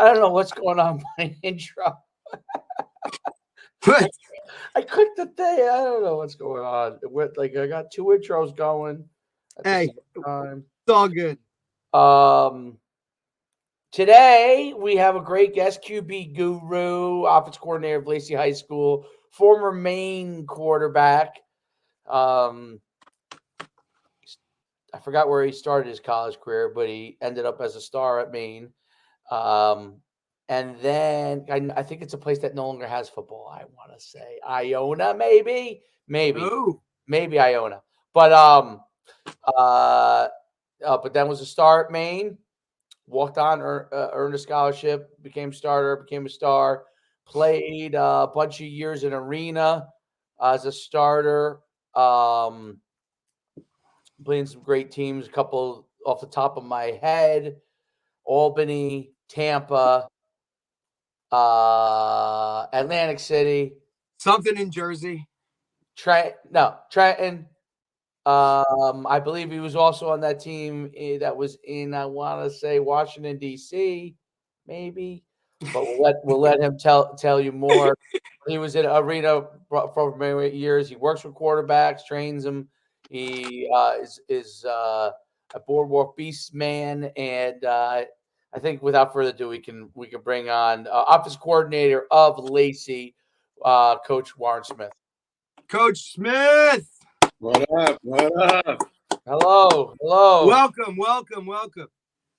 I don't know what's going on with my intro. I clicked the thing. I don't know what's going on. It went like I got two intros going at the same time. It's all good. Today we have a great guest, QB guru, offense coordinator of Lacey High School, former Maine quarterback. I forgot where he started his college career, but he ended up as a star at Maine. And then I think it's a place that no longer has football. I want to say Iona, maybe Iona. But then was a star at Maine. Walked on, earned a scholarship, became starter, became a star. Played a bunch of years in arena as a starter. Playing some great teams. A couple off the top of my head: Albany, Tampa, Atlantic City, something in Jersey. Trenton. I believe he was also on that team that was in, I want to say, Washington D.C. Maybe, but we'll let him tell you more. He was in arena for many years. He works with quarterbacks, trains them. He is a boardwalk beast man, and I think without further ado, we can bring on office coordinator of Lacey, Coach Warren Smith. Coach Smith. What up? What up? Hello. Welcome.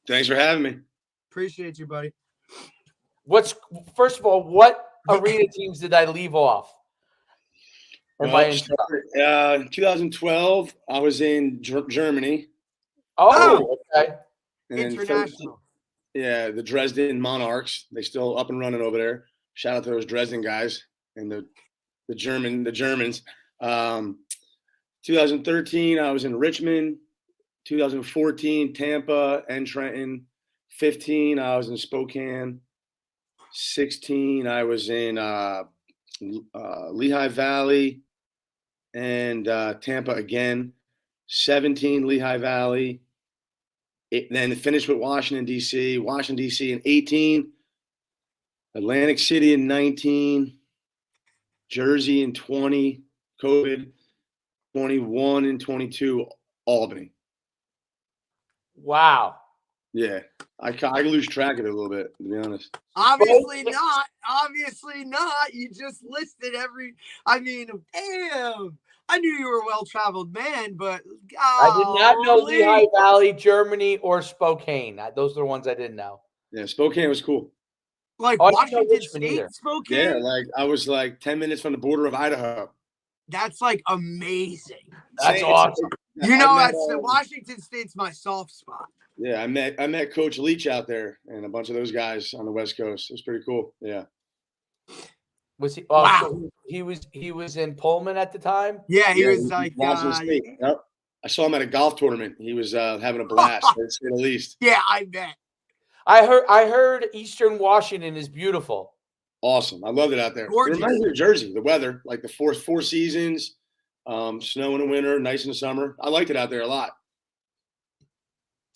Thanks for having me. Appreciate you, buddy. First of all, what arena teams did I leave off? 2012, I was in Germany. Oh, okay. International. The Dresden Monarchs. They still up and running over there. Shout out to those Dresden guys and the Germans. 2013, I was in Richmond. 2014, Tampa and Trenton. 15, I was in Spokane. 16, I was in Lehigh Valley and Tampa again. 17, Lehigh Valley. Then finished with Washington, D.C. in 18. Atlantic City in 19. Jersey in 20. COVID. 21 and 22, Albany. Wow. Yeah. I lose track of it a little bit, to be honest. Obviously not. You just listed damn. I knew you were a well-traveled man, but I did not know Lehigh Valley, Germany, or Spokane. Those are the ones I didn't know. Yeah, Spokane was cool. Like Washington State, either. Spokane? Yeah, like I was like 10 minutes from the border of Idaho. That's like amazing. That's awesome. Washington State's my soft spot. Yeah, I met Coach Leach out there and a bunch of those guys on the West Coast. It was pretty cool. Yeah. Was he? Wow. So he was in Pullman at the time. Yeah, he was like. Yep. I saw him at a golf tournament. He was having a blast, to say the least. Yeah, I bet. I heard Eastern Washington is beautiful. Awesome. I loved it out there. Gorgeous. It reminds me of Jersey, the weather, like the four seasons, snow in the winter, nice in the summer. I liked it out there a lot.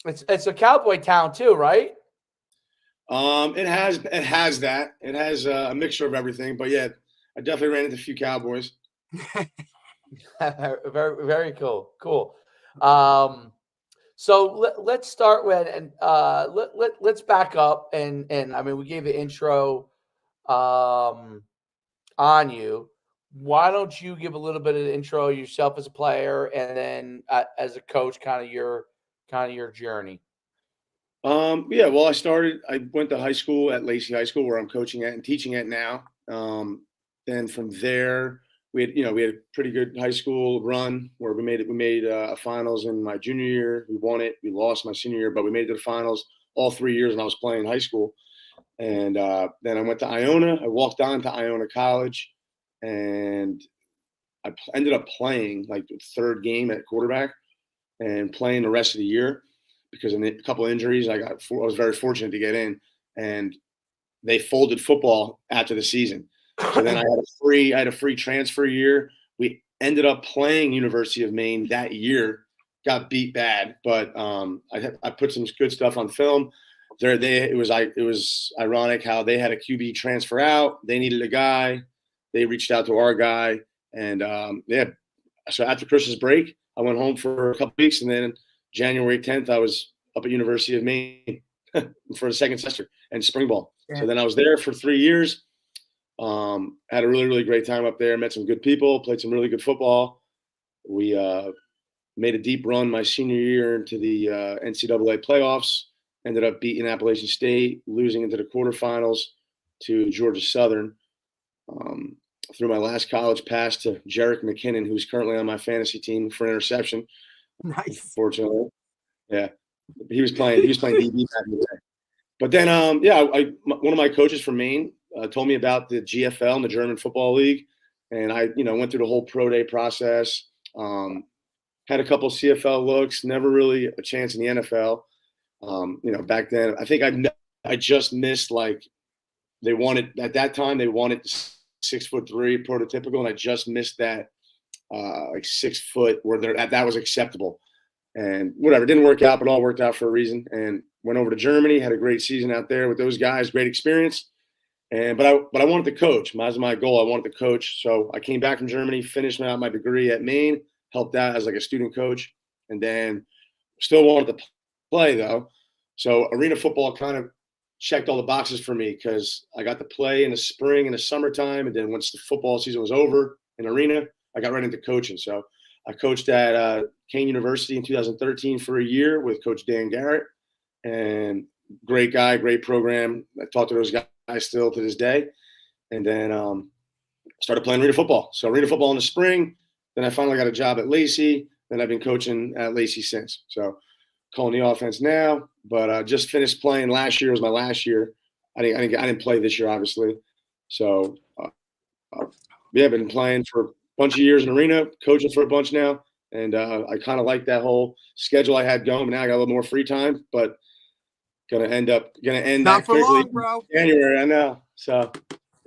It's a cowboy town too, right? It has that. It has a mixture of everything, but yeah, I definitely ran into a few cowboys. Very, very cool. Cool. So let's start with, and let's back up, and I mean, we gave an intro on you. Why don't you give a little bit of the intro yourself as a player, and then as a coach, kind of your journey? Well, I went to high school at Lacey High School, where I'm coaching at and teaching at now. Then from there, we had a pretty good high school run where we made a finals in my junior year. We won it. We lost my senior year, but we made it to the finals all 3 years when I was playing high school. And then I went to Iona. I walked on to Iona College, and I ended up playing like the third game at quarterback and playing the rest of the year because of a couple of injuries. I was very fortunate to get in, and they folded football after the season. So then I had a free transfer year. We ended up playing University of Maine that year. Got beat bad, but I put some good stuff on film. it was ironic how they had a QB transfer out. They needed a guy. They reached out to our guy, and so after Christmas break, I went home for a couple weeks, and then January 10th, I was up at University of Maine for the second semester and spring ball. Yeah. So then I was there for 3 years. Had a really, really great time up there. Met some good people. Played some really good football. We made a deep run my senior year into the NCAA playoffs. Ended up beating Appalachian State, losing into the quarterfinals to Georgia Southern. Through my last college pass to Jerick McKinnon, who's currently on my fantasy team for interception. Nice. Unfortunately, yeah, he was playing DB back in the day. But then, one of my coaches from Maine told me about the GFL and the German Football League, and I, went through the whole pro day process. Had a couple CFL looks, never really a chance in the NFL. Back then, I think I just missed they wanted at that time they wanted 6'3" prototypical, and I just missed that 6 foot where that was acceptable. And whatever, didn't work out, but all worked out for a reason. And went over to Germany, had a great season out there with those guys, great experience. But I wanted to coach. That was my goal. I wanted to coach. So I came back from Germany, finished out my degree at Maine, helped out as a student coach, and then still wanted to play though. So arena football kind of checked all the boxes for me because I got to play in the spring and the summertime. And then once the football season was over in arena, I got right into coaching. So I coached at Kane University in 2013 for a year with Coach Dan Garrett, and great guy, great program. I talk to those guys still to this day. And then started playing arena football. So arena football in the spring. Then I finally got a job at Lacey. Then I've been coaching at Lacey since. So calling the offense now, but just finished playing. Last year was my last year. I didn't play this year, obviously. So I've been playing for a bunch of years in arena, coaching for a bunch now, and I kind of like that whole schedule I had going. But now I got a little more free time, but gonna end Not that for quickly long, bro. January. I know. So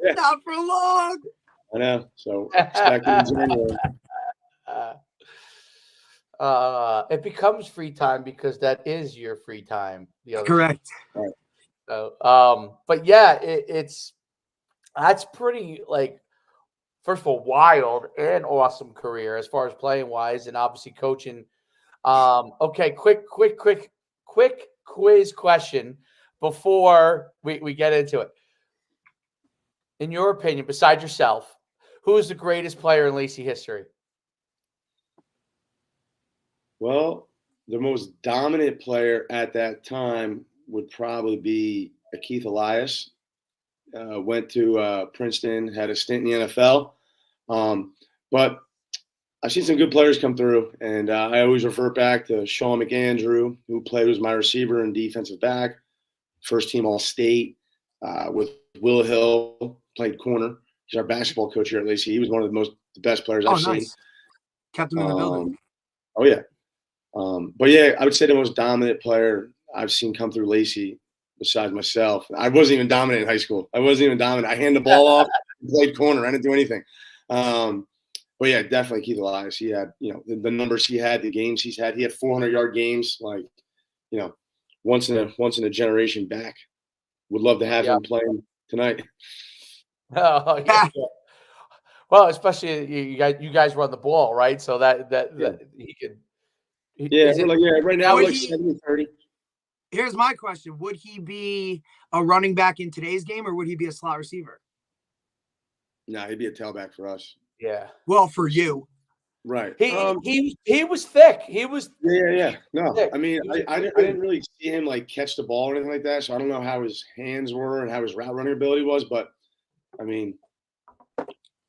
yeah, Not for long. I know. So expect it in January. It becomes free time because that is your free time. The other Correct. Right. So, but yeah, that's pretty first of all, wild and awesome career as far as playing wise, and obviously coaching. Okay, quick quiz question before we get into it. In your opinion, besides yourself, who is the greatest player in Lacey history? Well, the most dominant player at that time would probably be Keith Elias. Went to Princeton, had a stint in the NFL. But I've seen some good players come through, and I always revert back to Sean McAndrew, who was my receiver and defensive back, first team All-State with Will Hill, played corner. He's our basketball coach here at Lacey. He was one of the best players I've seen. Kept him in the building. Oh, yeah. But yeah, I would say the most dominant player I've seen come through Lacey besides myself. I wasn't even dominant in high school. I wasn't even dominant. I handed the ball off, played corner. I didn't do anything. But yeah, definitely Keith Elias. He had, the numbers he had, the games he's had. He had 400-yard games, once in a generation back. Would love to have him playing tonight. Oh, yeah. Well, especially you guys run the ball, right? So that he could. Right now we're 70-30. Here's my question. Would he be a running back in today's game, or would he be a slot receiver? No, he'd be a tailback for us. Yeah. Well, for you. Right. He was thick. He was. Yeah. No, thick. I mean, I didn't really see him catch the ball or anything like that. So I don't know how his hands were and how his route running ability was, but I mean,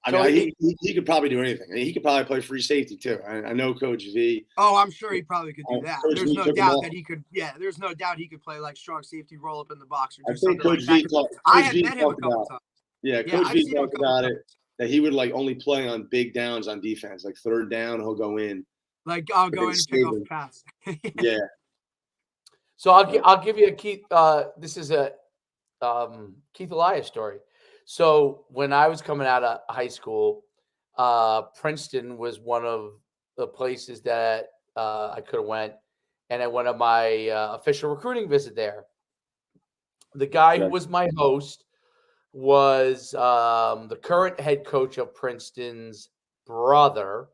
he could probably do anything. I mean, he could probably play free safety too. I know Coach V. Oh, I'm sure he probably could do that. There's no doubt that he could. Yeah, there's no doubt he could play strong safety, roll up in the box, or do something like that. I had met him a couple times. Yeah, Coach V talked about it. That he would only play on big downs on defense, third down, he'll go in. I'll go in and pick off the pass. Yeah. So I'll give you a Keith. This is a Keith Elias story. So when I was coming out of high school, Princeton was one of the places that I could have went, and I went on my official recruiting visit there. The guy who Okay. was my host was the current head coach of Princeton's brother.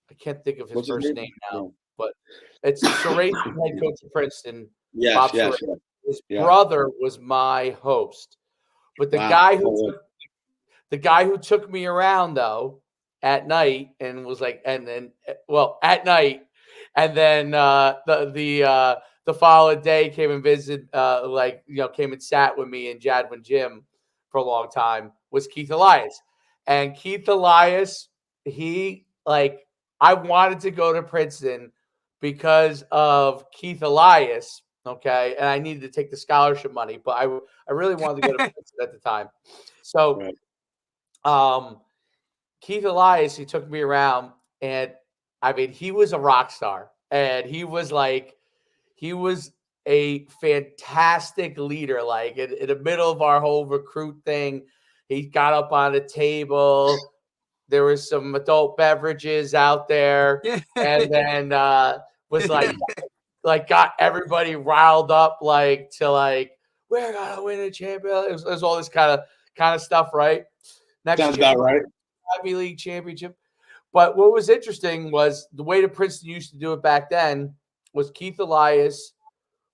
I can't think of his What's his first name? name now, No. but it's Sarace, the head coach of Princeton, Yes, Bob yes, Sarace. yes. His Yeah. brother was my host. But Wow. the guy who took me around though at night and was like, and then at night, and then the following day came and visited, came and sat with me in Jadwin Gym for a long time was Keith Elias, and Keith Elias, I wanted to go to Princeton because of Keith Elias. Okay, and I needed to take the scholarship money, but I really wanted to go to Princeton at the time. So, Right. Keith Elias, he took me around, and I mean, he was a rock star, and he was a fantastic leader. Like in the middle of our whole recruit thing, he got up on a table. There was some adult beverages out there, and then was like got everybody riled up, we're gonna win a championship. It was all this kind of stuff, right? Next Sounds year, about right. Ivy League championship. But what was interesting was the way that Princeton used to do it back then was Keith Elias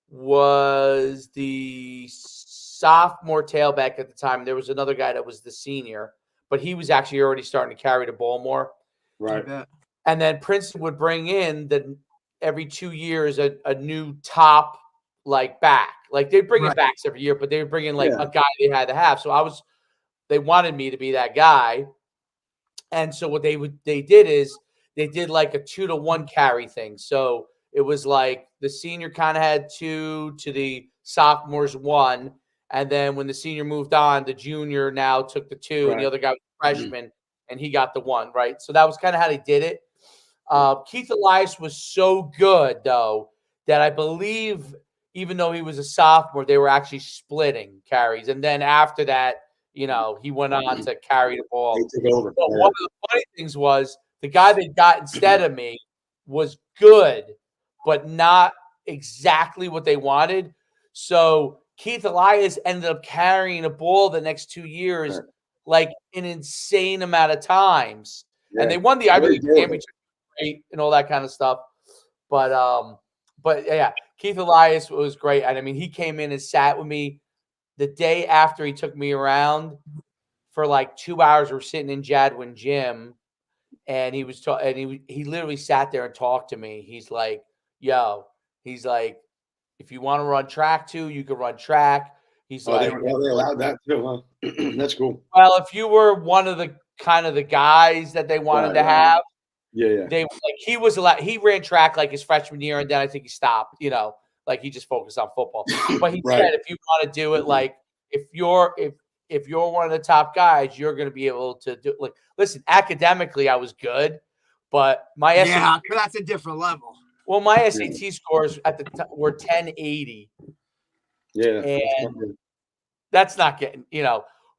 was the sophomore tailback at the time. There was another guy that was the senior, but he was actually already starting to carry the ball more. Right. And then Princeton would bring in every 2 years a new top back. Like they bring in backs every year, but they would bring in a guy they had to have. So they wanted me to be that guy. And so what they did is they did like a 2-to-1 carry thing. So it was like the senior kind of had 2 to the sophomores 1. And then when the senior moved on, the junior now took the 2 and the other guy was a freshman and he got the 1, right? So that was kind of how they did it. Keith Elias was so good, though, that I believe even though he was a sophomore, they were actually splitting carries. And then after that, he went on to carry the ball. He took over. But one of the funny things was the guy they got instead of me was good, but not exactly what they wanted. So Keith Elias ended up carrying the ball the next 2 years, like an insane amount of times. Yeah. And they won the Ivy League championship and all that kind of stuff. But yeah, Keith Elias was great. And I mean, he came in and sat with me the day after he took me around for like 2 hours. We're sitting in Jadwin Gym, and he was and he literally sat there and talked to me. He's like, "Yo," he's like, "if you want to run track too, you can run track." He's they allowed that too, huh? That's cool. Well, if you were one of the kind of the guys that they wanted to have, he was allowed. He ran track like his freshman year, and then I think he stopped. Like he just focused on football. But he said, if you want to do it, like if you're one of the top guys, you're going to be able to do. Like, listen, academically, I was good, but my SAT, that's a different level. Well, my SAT scores at the were 1080. Yeah, and that's not getting,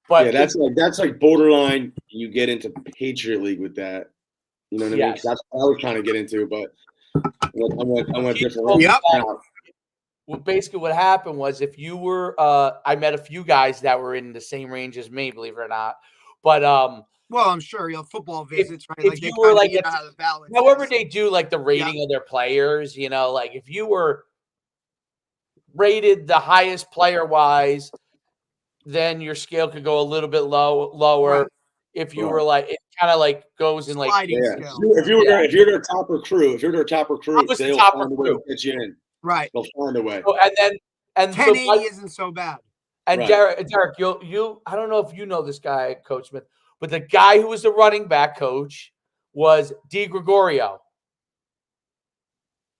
But that's like borderline. You get into Patriot League with that. You know what I mean? That's what I was trying to get into, but I went different. Yep. Well, basically what happened was if you were I met a few guys that were in the same range as me, believe it or not. But well, I'm sure football visits, right? If you were like however they do like the rating of their players, like if you were rated the highest player wise, then your scale could go a little bit lower. Right. If you were like, it kind of like goes in like if you're their top recruit, they'll find a way to get you in. Right. They'll find a way. So, and 1080 isn't so bad. And Derek, you I don't know if you know this guy, Coach Smith, but the guy who was the running back coach was Di Gregorio.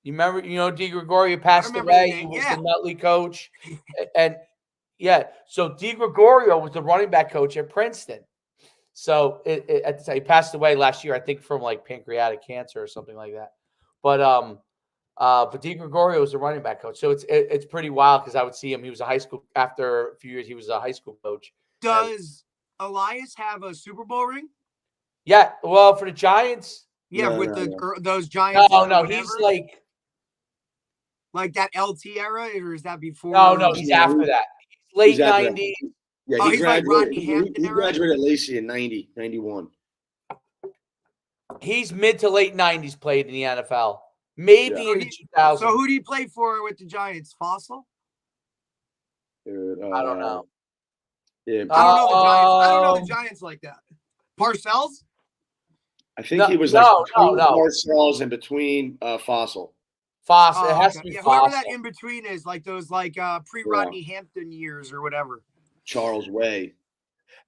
You remember, Di Gregorio passed away. He was the Nutley coach. And so Di Gregorio was the running back coach at Princeton. So he passed away last year, I think, from like pancreatic cancer or something like that. But Di Gregorio was the running back coach. So it's pretty wild because I would see him. He was after a few years, he was a high school coach. Does Elias have a Super Bowl ring? Yeah. Well, for the Giants. Yeah, those Giants. No, he's like. Like that LT era, or is that before? No, he's after that. Late He's after that. 90s. Yeah, Oh, he he's like graduated. Rodney Hampton He era? graduated at Lacey in 90, 91. He's mid to late 90s played in the NFL. Maybe Yeah. in the 2000s. So who do you play for with the Giants? Fossil? Dude, I don't know. Yeah, I don't know the Giants. I don't know the Giants like that. Parcells? I think he was like between no. Parcells and between Fossil. Fossil. It has to be Yeah, Fossil. whoever that in between is, like those pre-Rodney Hampton years or whatever. Charles Way.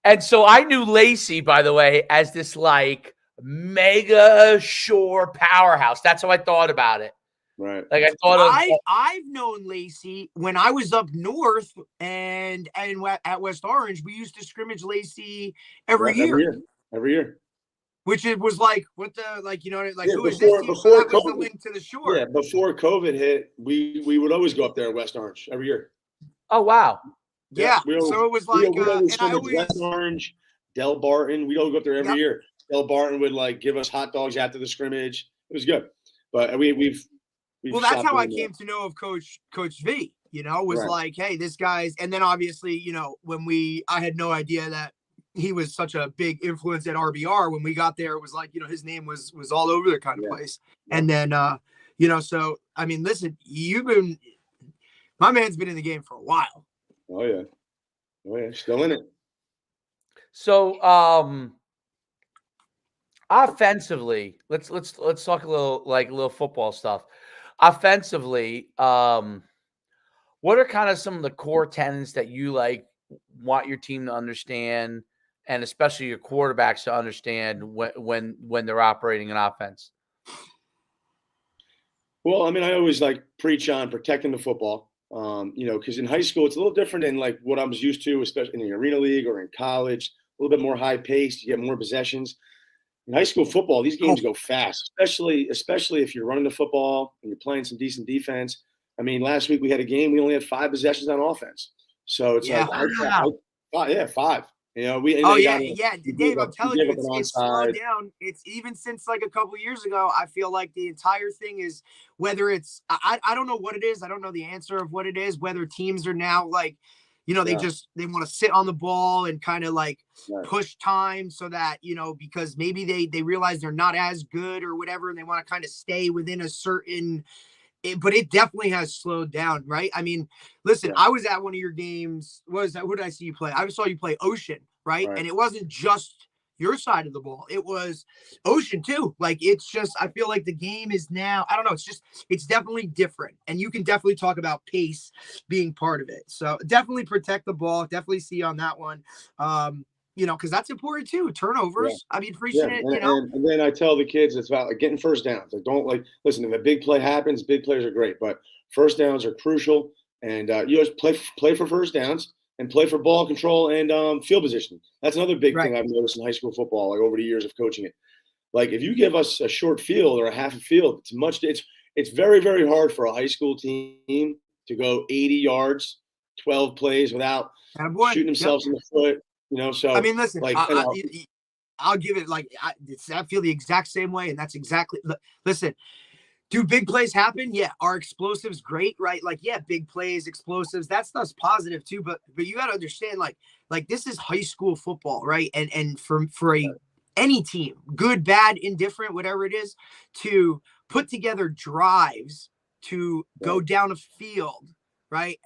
And so I knew Lacey, by the way, as this like mega shore powerhouse. That's how I thought about it. Right. Like I thought I've known Lacey when I was up north and at West Orange. We used to scrimmage Lacey every year. Every year. Which it was like, what the, like, you know, like, who is before, this? Before that COVID, was the link to the shore. Yeah, before COVID hit, we would always go up there at West Orange every year. Oh, wow. Yeah. So it was like, and I always West Orange, Del Barton. We'd all go up there every year. Del Barton would like give us hot dogs after the scrimmage. It was good. But we've well, that's how I came to know of Coach V, you know, was like, hey, this guy's, and then obviously, you know, I had no idea that he was such a big influence at RBR. When we got there, it was like, you know, his name was all over the kind of place. And then, you know, so, I mean, listen, my man's been in the game for a while. Oh yeah. Still in it. So, offensively, let's talk a little football stuff. Offensively, what are kind of some of the core tenets that you want your team to understand, and especially your quarterbacks to understand when they're operating an offense? Well, I mean, I always preach on protecting the football. You know, because in high school it's a little different than like what I was used to, especially in the arena league or in college. A little bit more high paced. You get more possessions. In high school football, these games go fast, especially if you're running the football and you're playing some decent defense. I mean, last week we had a game, we only had 5 possessions on offense. So it's 5. You know, Dave, I'm telling you, it's slowed down. It's even since like a couple of years ago. I feel like the entire thing is, whether it's I don't know what it is. I don't know the answer of what it is. Whether teams are now like, you know, they want to sit on the ball and kind of like push time so that, you know, because maybe they realize they're not as good or whatever, and they want to kind of stay within a certain. But it definitely has slowed down, right? I mean, listen, I was at one of your games. What did I see you play? I saw you play Ocean, right? And it wasn't just your side of the ball. It was Ocean too. Like, it's just, I feel like the game is now, I don't know. It's definitely different. And you can definitely talk about pace being part of it. So definitely protect the ball. Definitely see on that one. You know, because that's important too. Turnovers. I mean, preaching it, you know. And then I tell the kids it's about getting first downs. Like, don't listen, if a big play happens, big plays are great, but first downs are crucial. And you just play for first downs and play for ball control and field position. That's another big thing I've noticed in high school football, like over the years of coaching it. Like, if you give us a short field or a half a field, it's very, very hard for a high school team to go 80 yards, 12 plays without shooting themselves in the foot. You know, so I mean, listen, I'll give it I feel the exact same way, and that's exactly. Listen, do big plays happen? Yeah. Are explosives great? Right? Like, yeah, big plays, explosives. That stuff's positive too. But you got to understand, like this is high school football, right? And for any team, good, bad, indifferent, whatever it is, to put together drives to go down a field, right?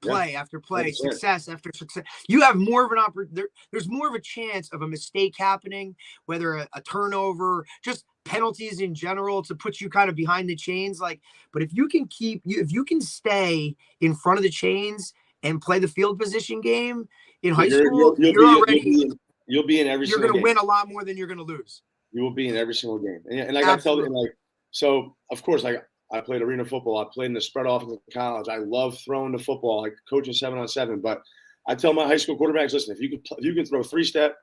Play after play, success after success. You have more of an opportunity. There's more of a chance of a mistake happening, whether a turnover, just penalties in general, to put you kind of behind the chains. Like, but if you can stay in front of the chains and play the field position game in high school, you'll be in every. You're going to win a lot more than you're going to lose. You will be in every single game, and I got to tell you, so of course, I played arena football. I played in the spread offense in college. I love throwing the football, like coaching 7-on-7. But I tell my high school quarterbacks, listen, if you can throw 3-step,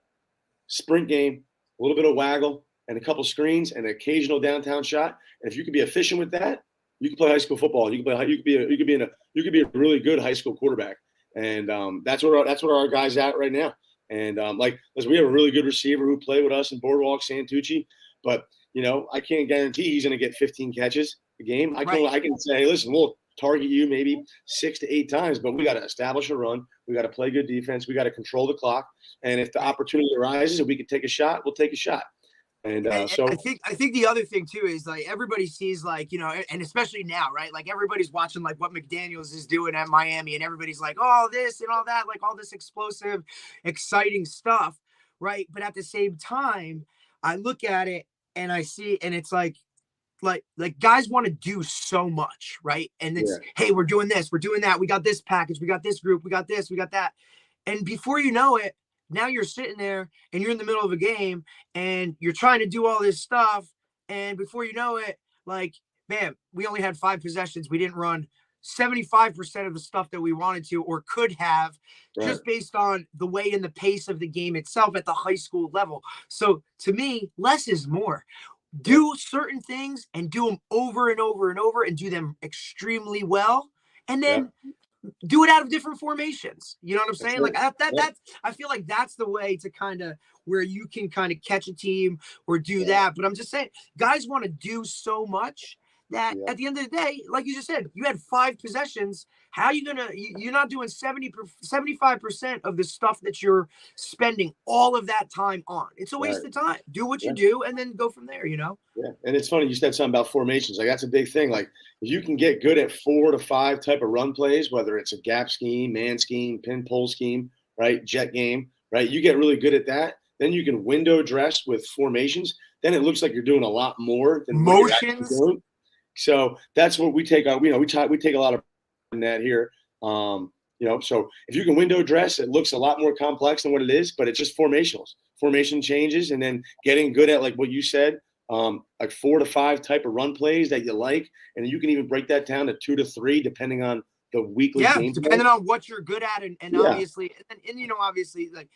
sprint game, a little bit of waggle, and a couple screens, and an occasional downtown shot, and if you can be efficient with that, you can play high school football. You could be a really good high school quarterback, and that's where our guys at right now. And listen, we have a really good receiver who played with us in Boardwalk, Santucci, but you know, I can't guarantee he's going to get 15 catches a game. I can say, hey, listen, target you maybe 6 to 8 times, but we got to establish a run. We got to play good defense. We got to control the clock. And if the opportunity arises and we can take a shot, we'll take a shot. And so I think the other thing too is like everybody sees like, and especially now, right? Like everybody's watching like what McDaniels is doing at Miami, and everybody's like, oh, this and all that, like all this explosive, exciting stuff, right? But at the same time, I look at it and I see, and it's like guys want to do so much, right? And it's, hey, we're doing this, we're doing that, we got this package, we got this group, we got this, we got that, and before you know it, now you're sitting there and you're in the middle of a game and you're trying to do all this stuff. And before you know it, like, bam, we only had 5 possessions. We didn't run 75% of the stuff that we wanted to or could have, just based on the way and the pace of the game itself at the high school level. So to me, less is more. Do certain things and do them over and over and over and do them extremely well. And then do it out of different formations. You know what I'm saying? Like that's, I feel like that's the way to kind of where you can kind of catch a team or do that. But I'm just saying, guys want to do so much that at the end of the day, like you just said, you had 5 possessions. How are you going to, you're not doing 75% of the stuff that you're spending all of that time on. It's a waste of time. Do what you do and then go from there, Yeah. And it's funny. You said something about formations. Like that's a big thing. Like if you can get good at 4 to 5 type of run plays, whether it's a gap scheme, man scheme, pin pull scheme, right? Jet game, right? You get really good at that. Then you can window dress with formations. Then it looks like you're doing a lot more than motions. Doing. So that's what we take on. We take a lot of that here. So if you can window dress, it looks a lot more complex than what it is, but it's just formation changes, and then getting good at like what you said, like 4 to 5 type of run plays that you like, and you can even break that down to 2 to 3 depending on the weekly game. Depending on what you're good at, and obviously, and obviously, like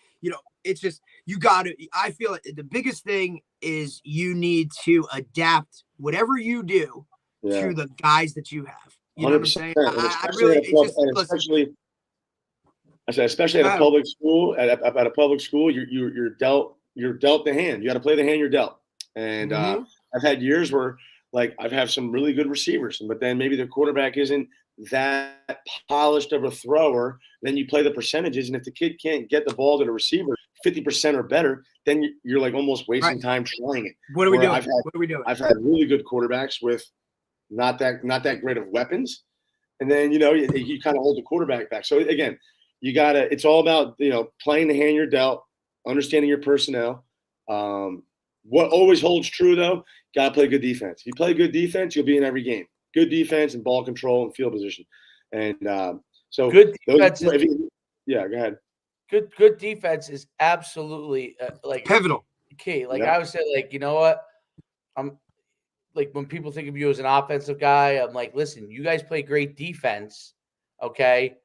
it's just you got to. I feel like the biggest thing is you need to adapt whatever you do to the guys that you have. You know what I'm saying? Especially at a public school, at a public school, you're dealt the hand. You got to play the hand you're dealt. And I've had years where like I've had some really good receivers, but then maybe the quarterback isn't that polished of a thrower. Then you play the percentages, and if the kid can't get the ball to the receiver 50% or better, then you're like almost wasting time trying it. What are we doing? I've had really good quarterbacks with not that great of weapons, and then you kind of hold the quarterback back. So again, it's all about playing the hand you're dealt, understanding your personnel. What always holds true though, gotta play good defense. If you play good defense, you'll be in every game. Good defense and ball control and field position, and so good defense. Go ahead. Good defense is absolutely like pivotal, key. Like I would say, like what I'm. Like when people think of you as an offensive guy, I'm like, listen, you guys play great defense. Okay.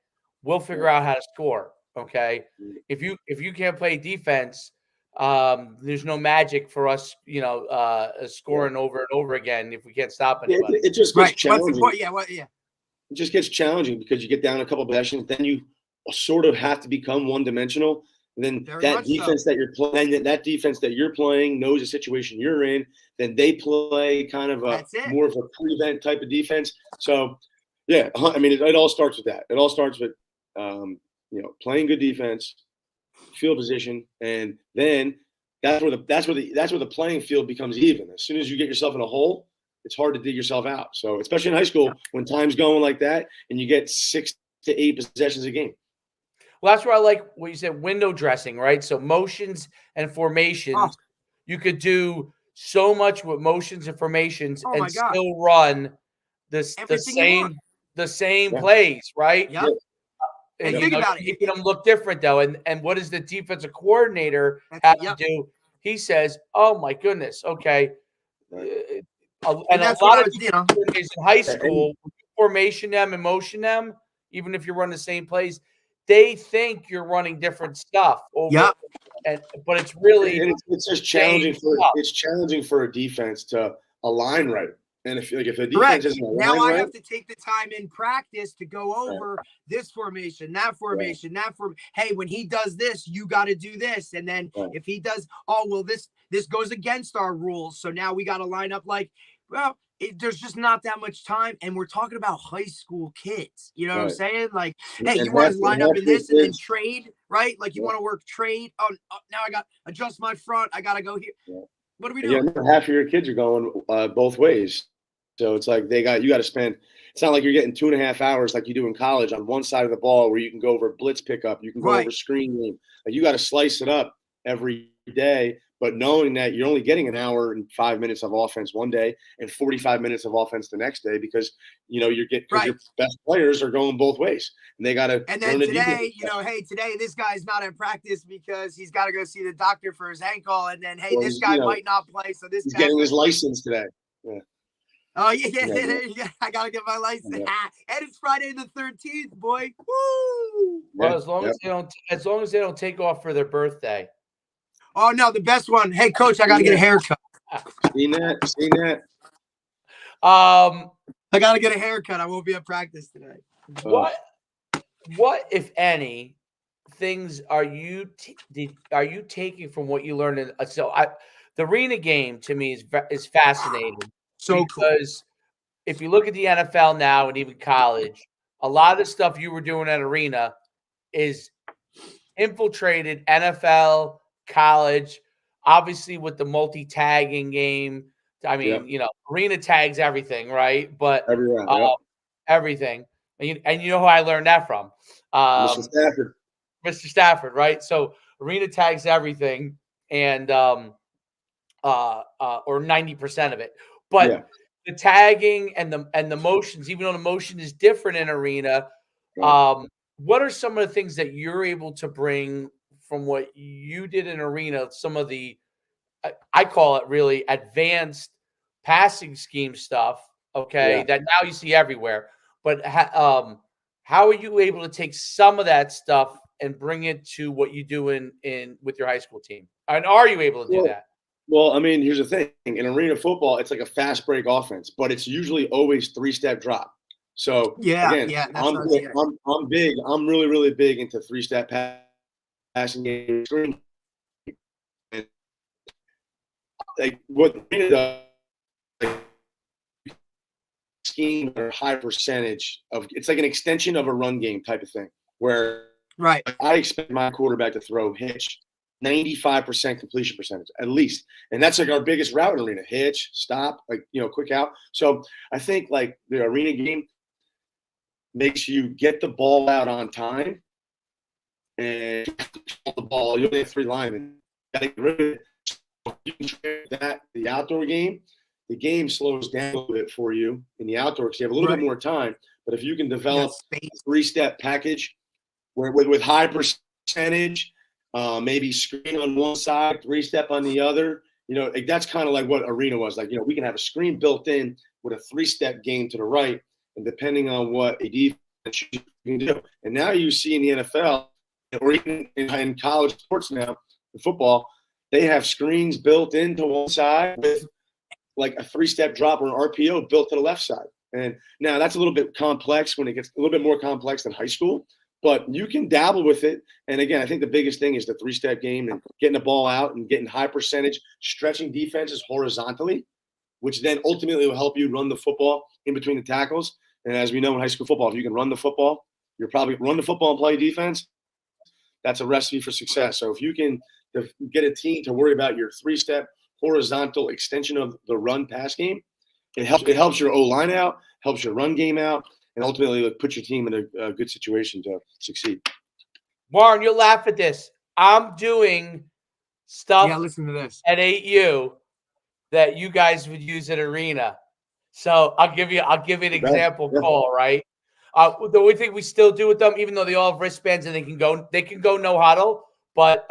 We'll figure out how to score. Okay. If you can't play defense, there's no magic for us, scoring over and over again if we can't stop anybody. It just gets challenging. It just gets challenging because you get down a couple of possessions, then you sort of have to become one-dimensional. And then that defense that you're playing knows the situation you're in. Then they play kind of more of a prevent type of defense. So, I mean, it all starts with that. It all starts with, playing good defense, field position, and then that's where the playing field becomes even. As soon as you get yourself in a hole, it's hard to dig yourself out. So, especially in high school, when time's going like that, and you get 6 to 8 possessions a game. Well, that's where I like what you said, window dressing, right? So motions and formations, you could do so much with motions and formations and still run the same plays, right? Yep. And think about it. Making them look different though. And what does the defensive coordinator have to do? He says, "Oh my goodness, okay." And a lot of in high school, formation them and motion them, even if you run the same plays. They think you're running different stuff over, but it's really it's just challenging for a defense to align right. And if a defense isn't aligned now, I have to take the time in practice to go over this formation, that formation, that form. Hey, when he does this, you got to do this, and then if he does, this goes against our rules. So now we got to line up like Well, there's just not that much time, and we're talking about high school kids. You know what I'm saying? Like, hey, And you want to line up in this and then kids, trade, right? Like, you want to work trade. Oh, now I got adjust my front. I got to go here. What are we doing? Half of your kids are going both ways. So it's like you got to spend. It's not like you're getting 2.5 hours like you do in college on one side of the ball where you can go over blitz pickup, you can go over screen game. Like, you got to slice it up every day. But knowing that you're only getting an hour and 5 minutes of offense one day and 45 minutes of offense the next day, because you're getting your best players are going both ways, and they got to. And then today, hey, today this guy's not in practice because he's got to go see the doctor for his ankle, and then hey, this guy might not play, so he's getting his license today. Yeah. Oh yeah. I gotta get my license. And it's Friday the 13th, boy. Woo! Well, as long as they don't take off for their birthday. Oh no, the best one. Hey, coach, I gotta get a haircut. Seen that. I gotta get a haircut. I won't be at practice today. What, if any, things are you taking from what you learned in? The arena game to me is fascinating. So because if you look at the NFL now and even college, a lot of the stuff you were doing at arena is infiltrated NFL, college, obviously with the multi-tagging game. I mean, arena tags everything, right? But everything. And you know who I learned that from? Mr. Stafford. Mr. Stafford, right? So arena tags everything, and or 90% of it. But the tagging and the motions, even though the motion is different in arena, what are some of the things that you're able to bring from what you did in arena? Some of the, I call it really advanced passing scheme stuff. Okay, that now you see everywhere. But how are you able to take some of that stuff and bring it to what you do in with your high school team? And are you able to do that? Well, I mean, here's the thing. In arena football, it's like a fast break offense, but it's usually always 3-step drop. So I'm big. I'm really, really big into 3-step passing game. Like what arena does, scheme or high percentage of, it's like an extension of a run game type of thing, where I expect my quarterback to throw hitch 95% completion percentage at least, and that's like our biggest route in arena: hitch, stop, quick out. So I think like the arena game makes you get the ball out on time, and the ball. You only have 3 linemen. Got to get rid of it. You can trade that. The outdoor game, the game slows down a little bit for you in the outdoor because you have a little bit more time. But if you can develop a 3-step package with high percentage, maybe screen on one side, 3-step on the other, that's kind of like what arena was like. We can have a screen built in with a 3-step game to the right, and depending on what a defense you can do. And now you see in the NFL or even in college sports now, in football, they have screens built into one side with like a 3-step drop or an RPO built to the left side. And now that's a little bit complex when it gets a little bit more complex than high school, but you can dabble with it. And again, I think the biggest thing is the 3-step game and getting the ball out and getting high percentage, stretching defenses horizontally, which then ultimately will help you run the football in between the tackles. And as we know in high school football, if you can run the football, you're probably run the football and play defense. That's a recipe for success. So if you can get a team to worry about your 3-step horizontal extension of the run pass game, it helps your O-line out, helps your run game out, and ultimately put your team in a good situation to succeed. Warren, you'll laugh at this. I'm doing stuff listen to this. At 8U that you guys would use at arena. So I'll give you an example call, right? The only thing we still do with them, even though they all have wristbands and they can go no huddle, but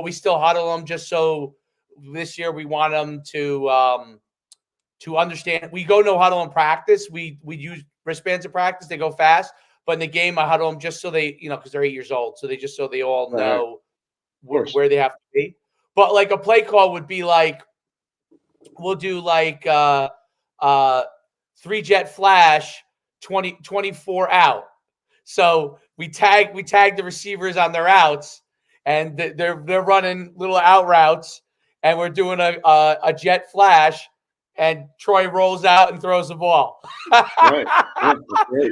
we still huddle them just so this year we want them to understand. We go no huddle in practice. We use wristbands in practice. They go fast, but in the game I huddle them just so they, because they're 8 years old, so they all know where they have to be. But like a play call would be like, we'll do like 3-jet flash, 24 out. So we tag the receivers on their outs, and they're running little out routes, and we're doing a jet flash, and Troy rolls out and throws the ball. Right. Yeah, that's great.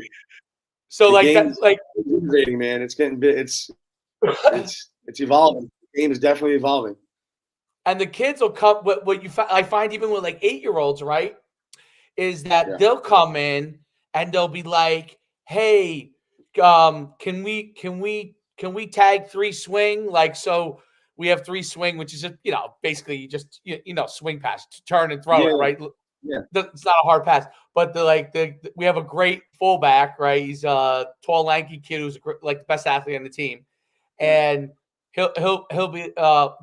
So The like game's that, like innovating, man. It's getting it's evolving. The game is definitely evolving. and the kids will come. What I find even with like 8-year-olds, right, is that they'll come in and they'll be like, "Hey, can we tag 3 swing? Like, so we have 3 swing, which is just, basically you just swing pass, turn and throw it, right? Yeah. It's not a hard pass, but we have a great fullback, right? He's a tall, lanky kid who's like the best athlete on the team, and he'll be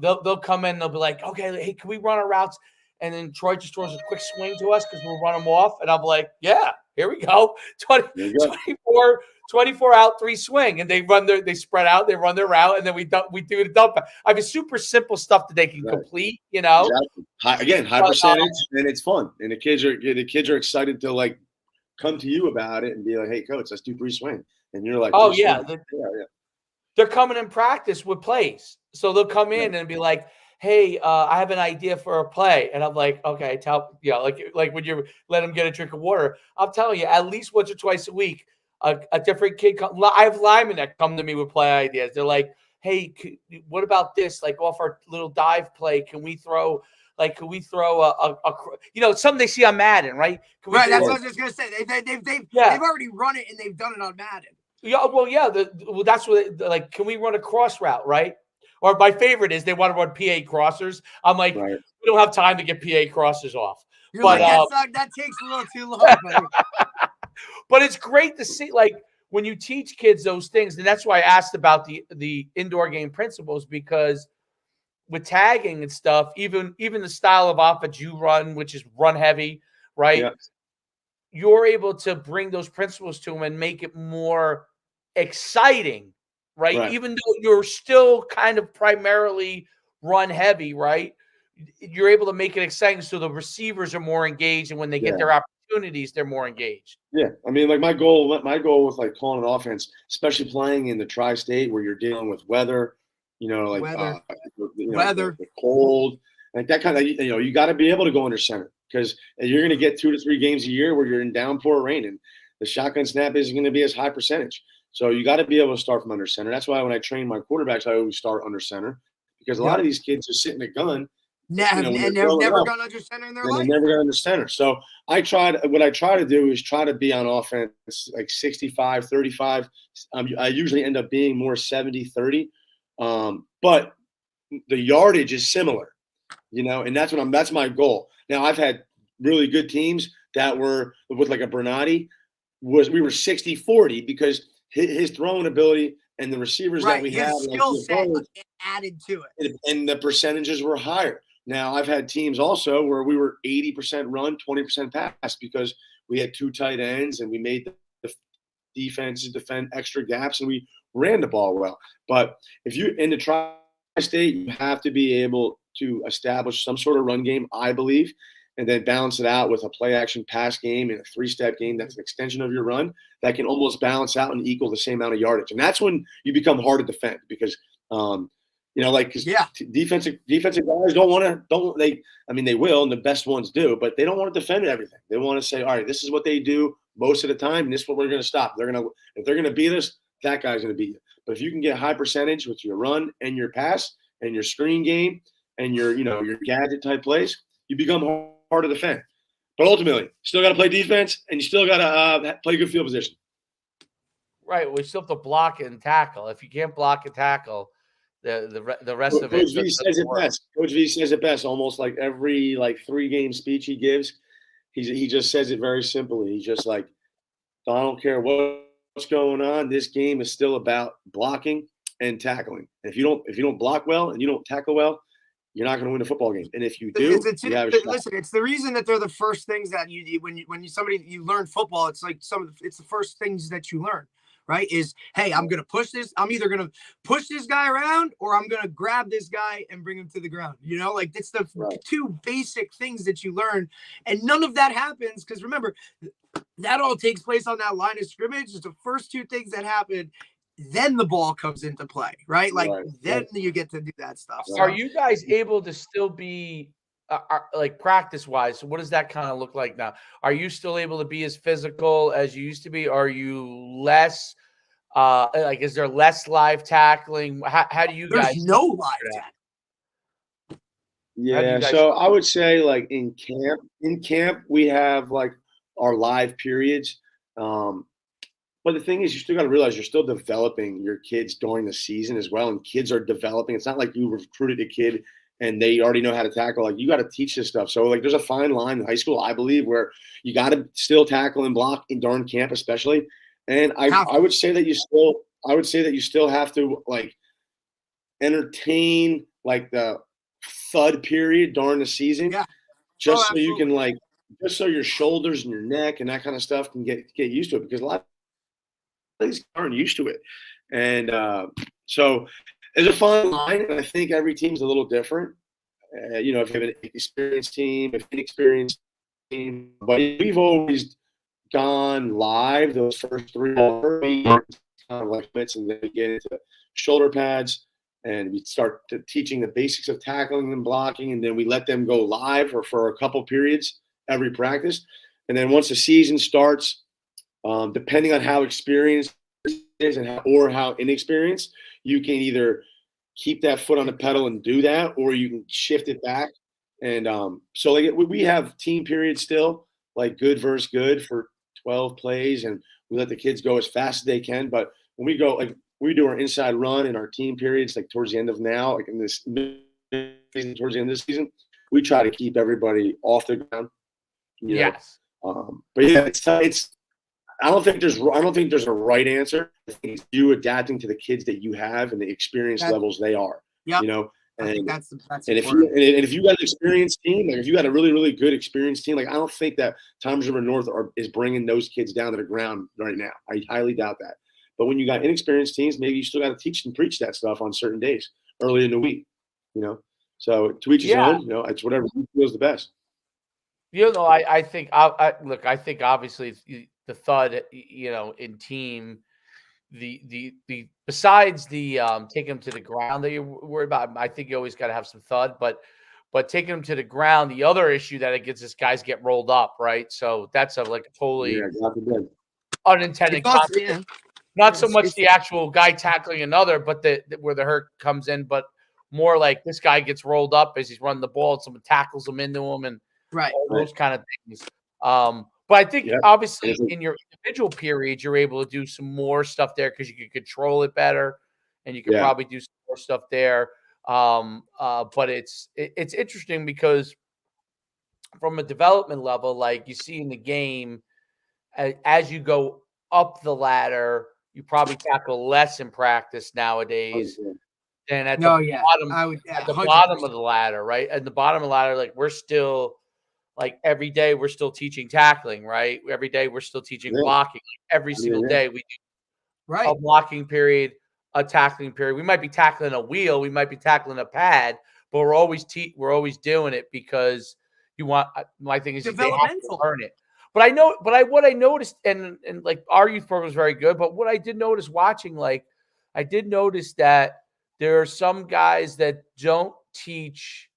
they'll come in and they'll be like, okay, hey, can we run our routes? And then Troy just throws a quick swing to us because we'll run them off, and I'm like, yeah, here we go, 24 out, 3 swing, and they spread out, they run their route, and then we do the dump. I mean, super simple stuff that they can complete, Exactly. High percentage, and it's fun, and the kids are excited to like come to you about it and be like, hey, coach, let's do 3 swing, and you're like, oh yeah, they're coming in practice with plays, so they'll come in and be like, hey, I have an idea for a play. And I'm like, okay, like when you let them get a drink of water, I'm telling you, at least once or twice a week, a different kid I have linemen that come to me with play ideas. They're like, hey, what about this? Like off our little dive play, can we throw something they see on Madden, right? Right, that's what I was just gonna say. They've already run it and they've done it on Madden. Yeah, well, yeah, that's what like. Can we run a cross route, right? Or my favorite is they want to run PA crossers. I'm like, we don't have time to get PA crossers off. You're like, that takes a little too long, buddy. But it's great to see, like, when you teach kids those things, and that's why I asked about the indoor game principles, because with tagging and stuff, even the style of offense you run, which is run heavy, right? Yeah. You're able to bring those principles to them and make it more exciting, right? Even though you're still kind of primarily run heavy, right? You're able to make it exciting so the receivers are more engaged, and when they get their opportunities, they're more engaged. Yeah, I mean, like my goal with like calling an offense, especially playing in the tri-state where you're dealing with weather, like weather, the cold, like that kind of, you got to be able to go under center, because you're going to get 2 to 3 games a year where you're in downpour rain, and the shotgun snap isn't going to be as high percentage. So you got to be able to start from under center. That's why when I train my quarterbacks, I always start under center, because a lot of these kids are sitting a gun. And they've never gone under center in their life. They never got under center. So what I try to do is try to be on offense like 65, 35. I usually end up being more 70, 30. But the yardage is similar, and that's my goal. Now I've had really good teams that were with like a Bernardi we were 60, 40 because his throwing ability and the receivers that we had, skill set added to it, and the percentages were higher. Now I've had teams also where we were 80% run, 20% pass, because we had 2 tight ends and we made the defenses defend extra gaps and we ran the ball well. But if you in the tri-state, you have to be able to establish some sort of run game, I believe, and then balance it out with a play action pass game and a 3-step game that's an extension of your run that can almost balance out and equal the same amount of yardage. And that's when you become hard to defend, because defensive guys they will, and the best ones do, but they don't want to defend everything. They want to say, all right, this is what they do most of the time, and this is what we're going to stop. If they're going to beat us, that guy's going to beat you. But if you can get high percentage with your run and your pass and your screen game and your gadget type plays, you become hard to defend. But ultimately, still got to play defense, and you still got to play good field position. Right. We still have to block and tackle. If you can't block and tackle, the rest of it. Coach V says it best. Coach V says it best. Almost like every 3-game speech he gives, he just says it very simply. He's just like, I don't care what's going on. This game is still about blocking and tackling. And if you don't block well and you don't tackle well, you're not going to win a football game. And if you do, you have a shot. Listen, it's the reason that they're the first things that you when you learn football. It's like it's the first things that you learn. Right, is, hey, I'm going to push this. I'm either going to push this guy around or I'm going to grab this guy and bring him to the ground. It's the 2 basic things that you learn. And none of that happens because, remember, that all takes place on that line of scrimmage. It's the first 2 things that happen. Then the ball comes into play, right? Then you get to do that stuff. So. Are you guys able to still be like practice wise, so what does that kind of look like now? Are you still able to be as physical as you used to be? Are you less like is there less live tackling? How do you There's guys no live tackling. how do you Yeah, guys so I would say like in camp we have like our live periods. But the thing is, you still got to realize you're still developing your kids during the season as well, and kids are developing. It's not like you recruited a kid and they already know how to tackle. Like you got to teach this stuff. So like, there's a fine line in high school, I believe, where you got to still tackle and block during camp, especially. And I would say that you still have to like entertain like the thud period during the season, Yeah. just so you can like, just so your shoulders and your neck and that kind of stuff can get used to it, because a lot of these aren't used to it. And so there's a fine line, and I think every team's a little different. If you have an experienced team, if inexperienced team, but we've always gone live those first 3 hours, kind of like bits, and then we get into shoulder pads, and we start teaching the basics of tackling and blocking, and then we let them go live for a couple periods every practice. And then once the season starts, depending on how experienced it is and how inexperienced, you can either keep that foot on the pedal and do that, or you can shift it back. And so like we have team periods still, like good versus good for 12 plays, and we let the kids go as fast as they can. But when we go, like we do our inside run and our team periods, like towards the end of now, like in this season, towards the end of this season, we try to keep everybody off the ground. Yes. But yeah, it's I don't think there's a right answer. I think it's you adapting to the kids that you have and the experience levels they are. Yeah. And, I think that's and if you got an experienced team, like if you got a really, really good experienced team, like I don't think that Toms River North is bringing those kids down to the ground right now. I highly doubt that. But when you got inexperienced teams, maybe you still got to teach and preach that stuff on certain days early in the week. So to each his own. It's whatever feels the best. I think I think obviously the thud, in team, the besides the taking them to the ground that you're worried about, I think you always got to have some thud, but taking them to the ground, the other issue that it gets is guys get rolled up, right? So that's a totally unintended consequence. Not so much the actual guy tackling another, but where the hurt comes in, but more like this guy gets rolled up as he's running the ball and someone tackles him into him and all those kind of things. But I think obviously in your individual periods, you're able to do some more stuff there because you can control it better, and you can probably do some more stuff there. But it's interesting because from a development level, like you see in the game, as you go up the ladder, you probably tackle less in practice nowadays than at the bottom. At the bottom of the ladder, right? At the bottom of the ladder, like we're still. Like every day we're still teaching tackling, right? Every day we're still teaching blocking. Like every single day we do a blocking period, a tackling period. We might be tackling a wheel, we might be tackling a pad, but we're always doing it because you want. My thing is they have to learn it. But what I noticed, and like our youth program was very good, but what I did notice watching, like I did notice that there are some guys that don't teach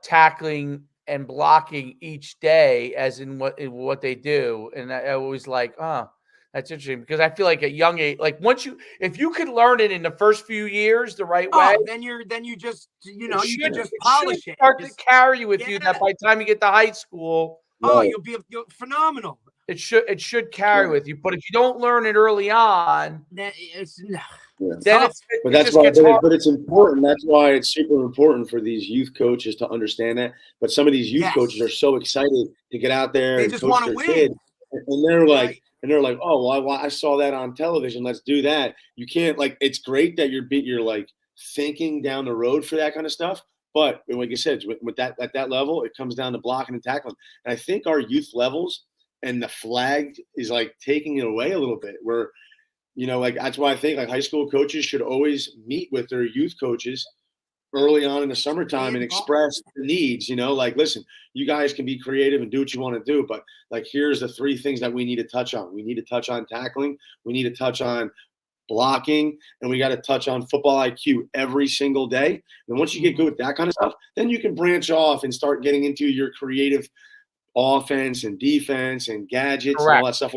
tackling and blocking each day as in what they do. And I always like, that's interesting because I feel like at young age, like if you could learn it in the first few years the right way, then you just, you can just polish it. Start to carry you with you that by the time you get to high school, you'll be phenomenal. It should carry with you. But if you don't learn it early on, then it's but it's important. That's why it's super important for these youth coaches to understand that. But some of these youth coaches are so excited to get out there and coach their kid, and they're like, oh, well, I saw that on television. Let's do that. You can't it's great that you're like thinking down the road for that kind of stuff. But like you said, with that at that level, it comes down to blocking and tackling. And I think our youth levels and the flag is like taking it away a little bit. Where that's why I think high school coaches should always meet with their youth coaches early on in the summertime and express the needs. Listen, you guys can be creative and do what you want to do, but here's the 3 things that we need to touch on. We need to touch on tackling. We need to touch on blocking, and we got to touch on football IQ every single day. And once you get good with that kind of stuff, then you can branch off and start getting into your creative offense and defense and gadgets and all that stuff.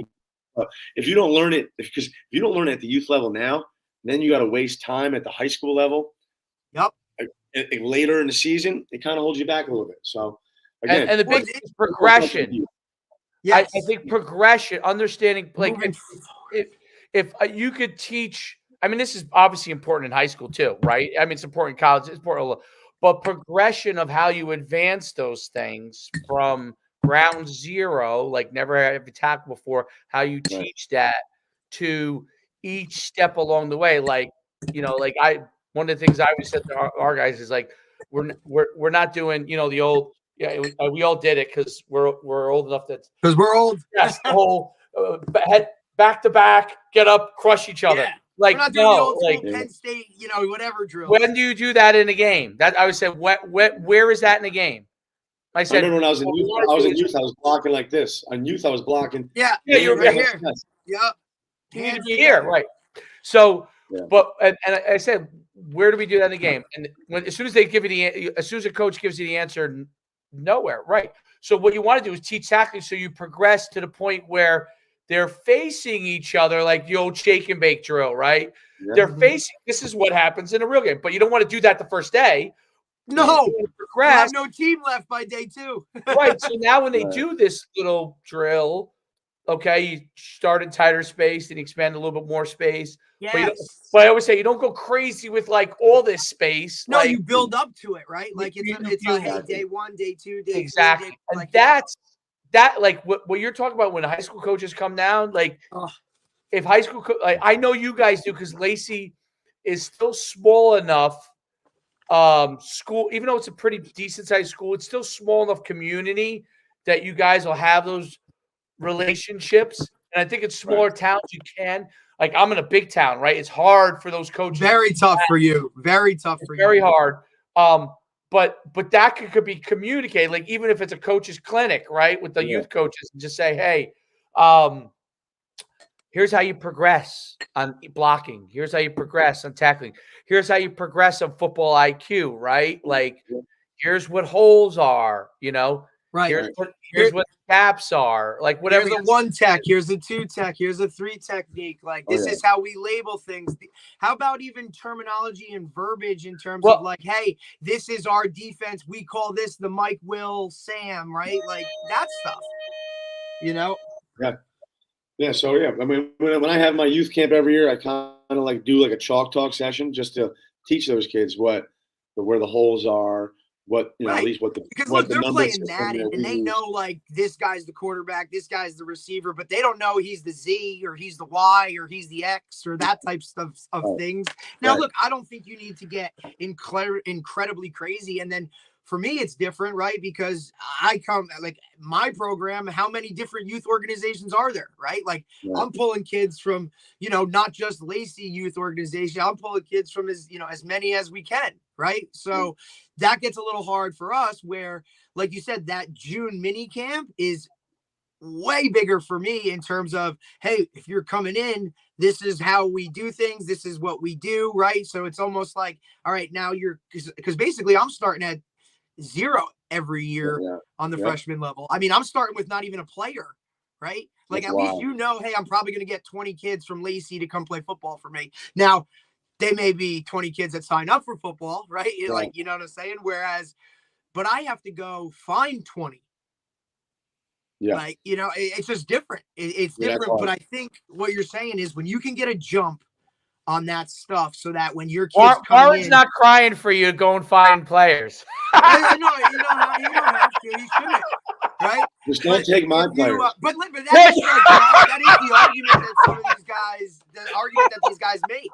If you don't learn it, because if you don't learn it at the youth level now, then you got to waste time at the high school level. Yep. Later in the season, it kind of holds you back a little bit. So again, and the big thing is progression. Yes. I think progression, understanding, like if you could teach, I mean, this is obviously important in high school too, right? I mean, it's important in college, it's important, but progression of how you advance those things from ground zero, like never have you tackled before, how you teach that to each step along the way. Like, you know, like one of the things I always said to our guys is like, we're not doing, you know, the old, we all did it because we're old enough that because we're old. Yes, the whole head back to back, get up, crush each other. Yeah. Like, we're not doing the old school Penn State, you know, whatever drill. When do you do that in a game? That I would say, where is that in a game? I remember when I was in youth, I was blocking like this. On youth, I was blocking. Yeah, you're right here. Yep. You need to be here, right? So, but and I said, where do we do that in the game? And as soon as they give you as soon as a coach gives you the answer, nowhere, right? So what you want to do is teach tackling so you progress to the point where they're facing each other like the old shake and bake drill, right? Yeah. They're facing. This is what happens in a real game, but you don't want to do that the first day. No, you have no team left by day 2. Right. So now when they do this little drill, okay, you start in tighter space and expand a little bit more space. Yes. But I always say you don't go crazy with like all this space. No, like, you build up to it, right? Like it's like, hey, day 1, day 2, day 3. Exactly. And like, that's that, like what you're talking about when high school coaches come down, like if high school, like I know you guys do because Lacey is still small enough. School, even though it's a pretty decent sized school, it's still small enough community that you guys will have those relationships. And I think it's smaller towns you can. Like I'm in a big town, right? It's hard for those coaches. Very tough for you. Very tough for you. Very hard. But that could be communicated, like even if it's a coach's clinic, right, with the youth coaches, and just say, hey, here's how you progress on blocking. Here's how you progress on tackling. Here's how you progress on football IQ, right? Like, here's what holes are, you know? Right. Here's what gaps are. Like, whatever. Here's a 1 tech. Here's a 2 tech. Here's a 3 technique. Like, this is how we label things. How about even terminology and verbiage in terms of like, hey, this is our defense. We call this the Mike, Will, Sam, right? Like, that stuff, you know? Yeah. Yeah, so I mean, when I have my youth camp every year, I kind of like do like a chalk talk session just to teach those kids where the holes are, what at least what the because what look, the they're playing that and they know like this guy's the quarterback, this guy's the receiver, but they don't know he's the Z or he's the Y or he's the X or that type of things. Now, look, I don't think you need to get incredibly crazy, and then. For me, it's different, right? Because I come like my program, how many different youth organizations are there, right? Like I'm pulling kids from, not just Lacey youth organization. I'm pulling kids from as many as we can, right? So that gets a little hard for us where, like you said, that June mini camp is way bigger for me in terms of, hey, if you're coming in, this is how we do things. This is what we do, right? So it's almost like, all right, now because basically I'm starting at 0 every year on the freshman level. I mean, I'm starting with not even a player, right? Like at least hey, I'm probably going to get 20 kids from Lacey to come play football for me. Now, they may be 20 kids that sign up for football, right? Like, you know what I'm saying? But I have to go find 20. Yeah. Like, it's just different. It's different. But I think what you're saying is when you can get a jump on that stuff so that when your kids Warren's not crying for you to go and find players. I know, you don't have to. You shouldn't, right? Just don't take my players. But that is the argument that some of these guys, that these guys make.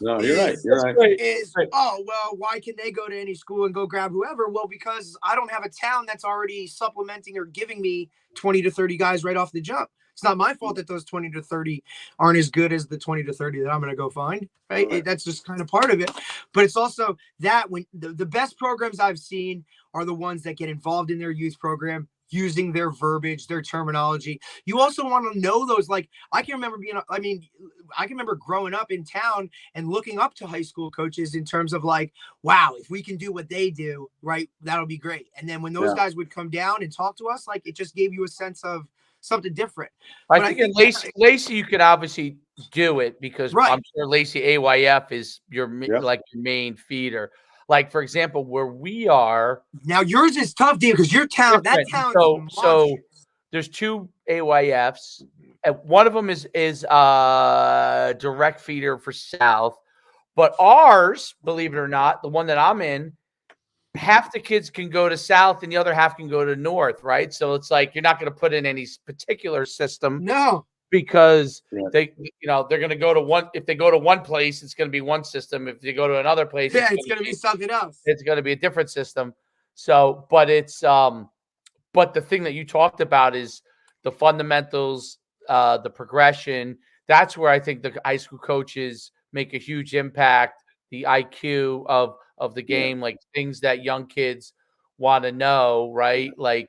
No, you're right. You're right. Oh, well, why can they go to any school and go grab whoever? Well, because I don't have a town that's already supplementing or giving me 20 to 30 guys right off the jump. It's not my fault that those 20 to 30 aren't as good as the 20 to 30 that I'm going to go find, right? That's just kind of part of it. But it's also that when the best programs I've seen are the ones that get involved in their youth program using their verbiage, their terminology. You also want to know those, like, I can remember growing up in town and looking up to high school coaches in terms of like, wow, if we can do what they do, right, that'll be great. And then when those guys would come down and talk to us, like, it just gave you a sense of something different. I But think in Lacey, you could obviously do it because I'm sure Lacey AYF is your like your main feeder. Like, for example, where we are now, yours is tough, Dave, because your town, that town. So there's 2 AYFs, and one of them is direct feeder for South, but ours, believe it or not, the one that I'm in, half the kids can go to South and the other half can go to North, right? So it's like you're not going to put in any particular system. No. Because they're going to go to one. If they go to one place, it's going to be one system. If they go to another place, it's going to be something else. It's going to be a different system. So, but but the thing that you talked about is the fundamentals, the progression. That's where I think the high school coaches make a huge impact. The IQ of the game, like things that young kids want to know, right? Like.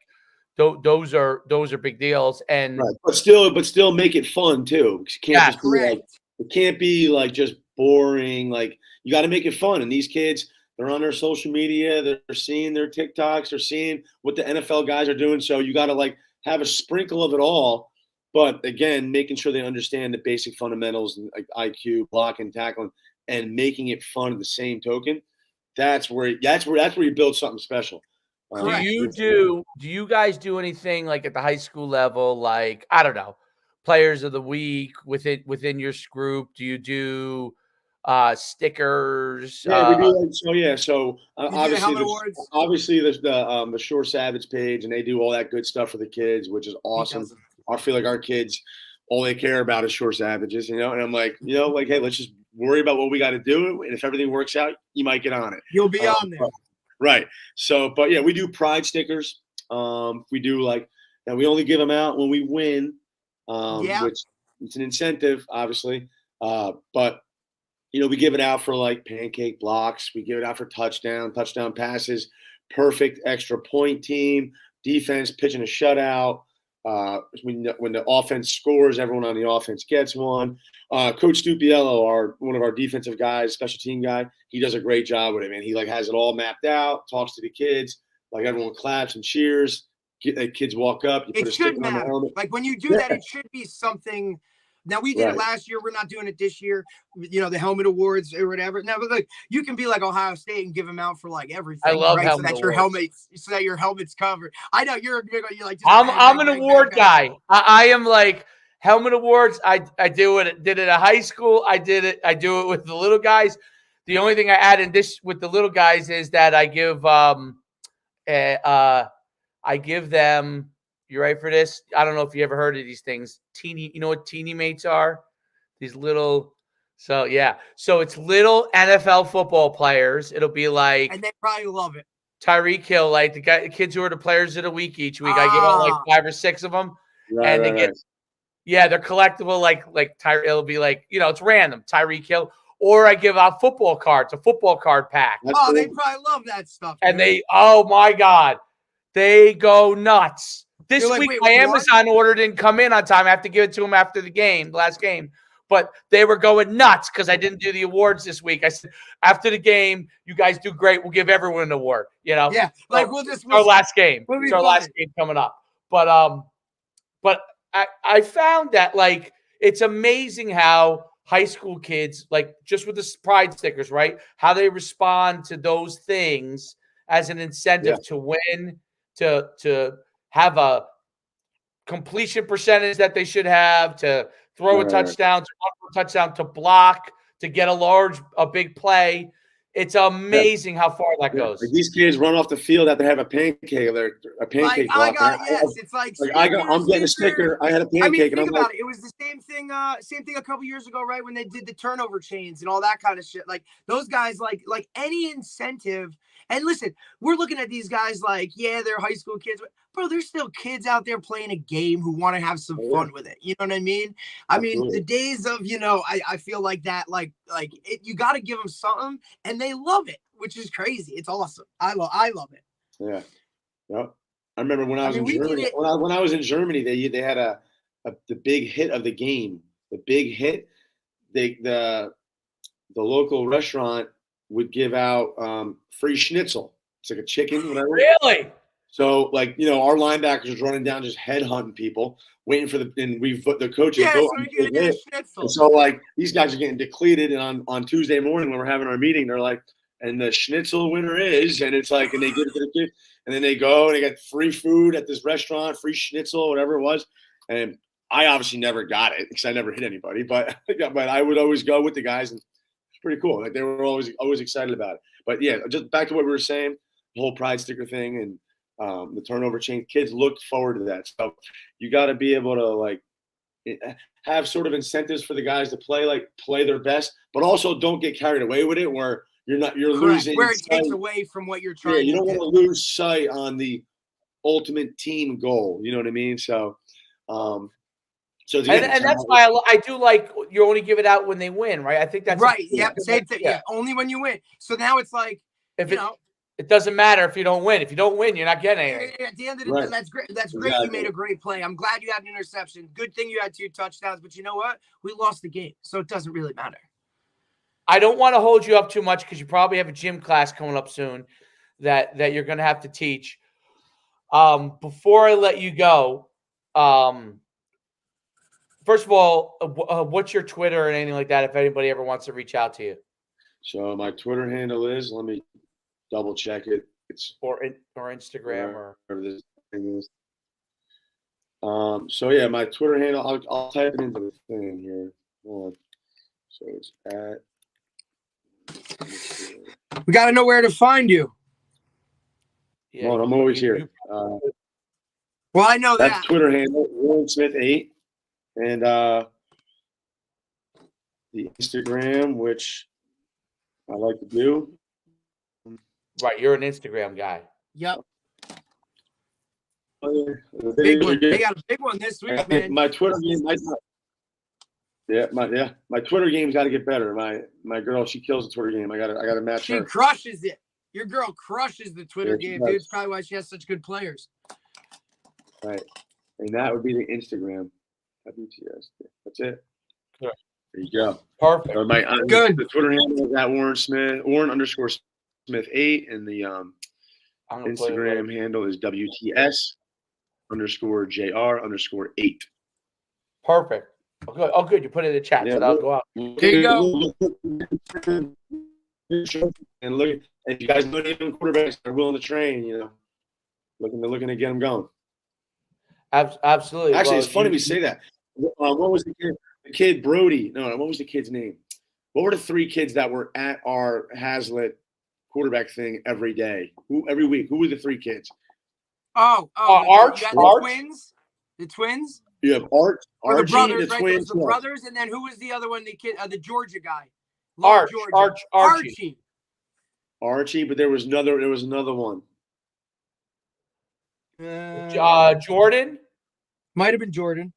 Those are big deals, and but still make it fun too. You can't just be like, it can't be like just boring. Like, you got to make it fun. And these kids, they're on their social media, they're seeing their TikToks, they're seeing what the NFL guys are doing. So you got to like have a sprinkle of it all. But again, making sure they understand the basic fundamentals like IQ, blocking, tackling, and making it fun at the same token. That's where you build something special. Do you guys do anything like at the high school level, like, I don't know, players of the week within your group? Do you do stickers? Yeah, we do. So obviously there's the Shore Savage page, and they do all that good stuff for the kids, which is awesome. I feel like our kids, all they care about is Shore Savages, and I'm like, hey, let's just worry about what we got to do, and if everything works out, you might get on it. You'll be on there. Right. So, but yeah, we do pride stickers. We do and we only give them out when we win, which it's an incentive, obviously. But we give it out for like pancake blocks. We give it out for touchdown passes, perfect extra point team, defense pitching a shutout. When the offense scores, everyone on the offense gets one. Coach Stupiello, one of our defensive guys, special team guy, he does a great job with it, man. He has it all mapped out, talks to the kids, like everyone claps and cheers. Kids walk up, you put a sticker on the helmet. Like when you do that, it should be something. Now, we did it last year. We're not doing it this year. The helmet awards or whatever. Now, but you can be like Ohio State and give them out for like everything. I love helmet so that your helmet's covered. I know you're like. I'm an award guy. I am like helmet awards. I did it at high school. I do it with the little guys. The only thing I add in this with the little guys is that I give them. You ready for this? I don't know if you ever heard of these things. Teeny, you know what teeny mates are? These little. So yeah. So it's little NFL football players. It'll be like. And they probably love it. Tyreek Hill, like the kids who are the players of the week each week. I give out like 5 or 6 of them, and they get. Yeah, they're collectible. Like it'll be like it's random. Tyreek Hill, or I give out football cards, a football card pack. They probably love that stuff. And oh my God, they go nuts. This week, my Amazon order didn't come in on time. I have to give it to them after the last game. But they were going nuts because I didn't do the awards this week. I said, after the game, you guys do great. We'll give everyone an award. Yeah, like our last game. It's our last game coming up. But I found that like it's amazing how high school kids, like just with the pride stickers, right? How they respond to those things as an incentive to win, to have a completion percentage that they should have, to throw a touchdown, to run a touchdown, to block, to get a big play. It's amazing how far that goes. Like these kids run off the field after they have a pancake. Block. It's like I'm getting a sticker. I had a pancake. Think about it. It was the same thing a couple years ago, right? When they did the turnover chains and all that kind of shit. Like those guys, like any incentive. And listen, we're looking at these guys like, they're high school kids. Bro, there's still kids out there playing a game who want to have some fun with it. You know what I mean? Absolutely. I mean, the days of, I feel like that, you got to give them something, and they love it, which is crazy. It's awesome. I love it. Yeah. Yep. I remember when I was in Germany. When I was in Germany, they had the big hit of the game. The big hit. The local restaurant would give out free schnitzel. It's like a chicken, whatever. Really? So, like, you know, our linebackers was running down, just headhunting people, waiting for the coaches vote. And so, like, these guys are getting depleted. And on Tuesday morning when we're having our meeting, they're like, and the schnitzel winner is, and it's like, and they give it to the kid, and then they go and they get free food at this restaurant, free schnitzel, whatever it was. And I obviously never got it because I never hit anybody, but I would always go with the guys, and it's pretty cool. Like, they were always excited about it. But yeah, just back to what we were saying, the whole pride sticker thing and the turnover chain. Kids look forward to that. So you got to be able to, like, have sort of incentives for the guys to play their best, but also don't get carried away with it where you're losing where it takes away from what you're trying. Yeah, you don't want to lose sight on the ultimate team goal. You know what I mean? So, and that's why I do like you only give it out when they win, right? I think that's right. Yep. Same thing. Yeah, only when you win. So now it's like, it doesn't matter if you don't win. If you don't win, you're not getting anything. At the end of the day, that's great. That's great. You made a great play. I'm glad you had an interception. Good thing you had 2 touchdowns. But you know what? We lost the game, so it doesn't really matter. I don't want to hold you up too much because you probably have a gym class coming up soon that you're going to have to teach. Before I let you go, first of all, what's your Twitter and anything like that if anybody ever wants to reach out to you? So my Twitter handle is, let me double check it. It's or Instagram or this thing is. So yeah, my Twitter handle, I'll type it into the thing here. Hold on. So it's at. We got to know where to find you. Yeah, well, I'm always here. Well, I know that's Twitter handle, WarrenSmith8, and the Instagram, which I like to do. Right, you're an Instagram guy. Yep. Big one. They got a big one this week, man. My Twitter game, my Twitter game's got to get better. My girl, she kills the Twitter game. I gotta match her. She crushes it. Your girl crushes the Twitter game, dude. It's probably why she has such good players. Right, and that would be the Instagram. WTS. That's it. Good. There you go. Perfect. So good. The Twitter handle is at Warren_Smith8, and the Instagram handle is WTS_JR_8. Perfect. Oh, good. You put it in the chat, so that'll go out. There you go. And look, if you guys know any quarterbacks that are willing to train, looking to get them going. Absolutely. Actually, it's funny we say that. What was the kid Brody? No, what was the kid's name? What were the 3 kids that were at our Hazlitt quarterback thing every day? Every week? Who were the 3 kids? Arch. Twins. The twins. You have Archie, the brothers, the right? twins, The brothers, and then who was the other one? The kid, the Georgia guy. Archie, but there was another one. Jordan. Might have been Jordan.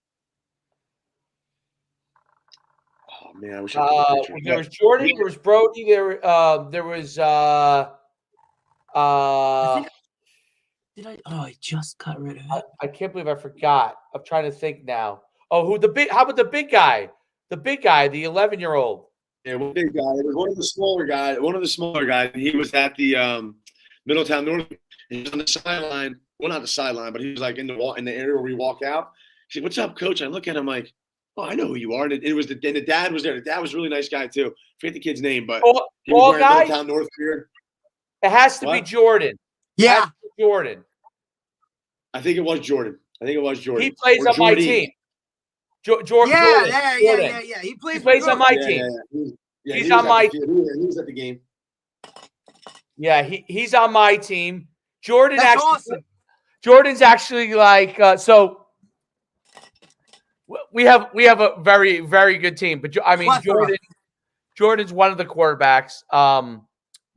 Oh man, I wish I could picture. There was Jordan. There was Brody. There was. I just got rid of it. I can't believe I forgot. I'm trying to think now. Oh, how about the big guy? The big guy, the 11-year-old. Yeah, one big guy. It was one of the smaller guys. He was at the Middletown North. He was on the sideline. Well, not the sideline, but he was like in the area where we walk out. He said, "What's up, coach?" I look at him like, "Oh, I know who you are." And it was and the dad was there. The dad was a really nice guy too. I forget the kid's name, but he was wearing Middletown North gear. It has to be Jordan. Yeah, Jordan. I think it was Jordan. He plays on my team. Jordan. Yeah. He plays on my team. Yeah, he's on my team. He was at the game. Yeah, he's on my team. Jordan. That's awesome. Jordan's actually like so. We have a very, very good team, but I mean Jordan's one of the quarterbacks.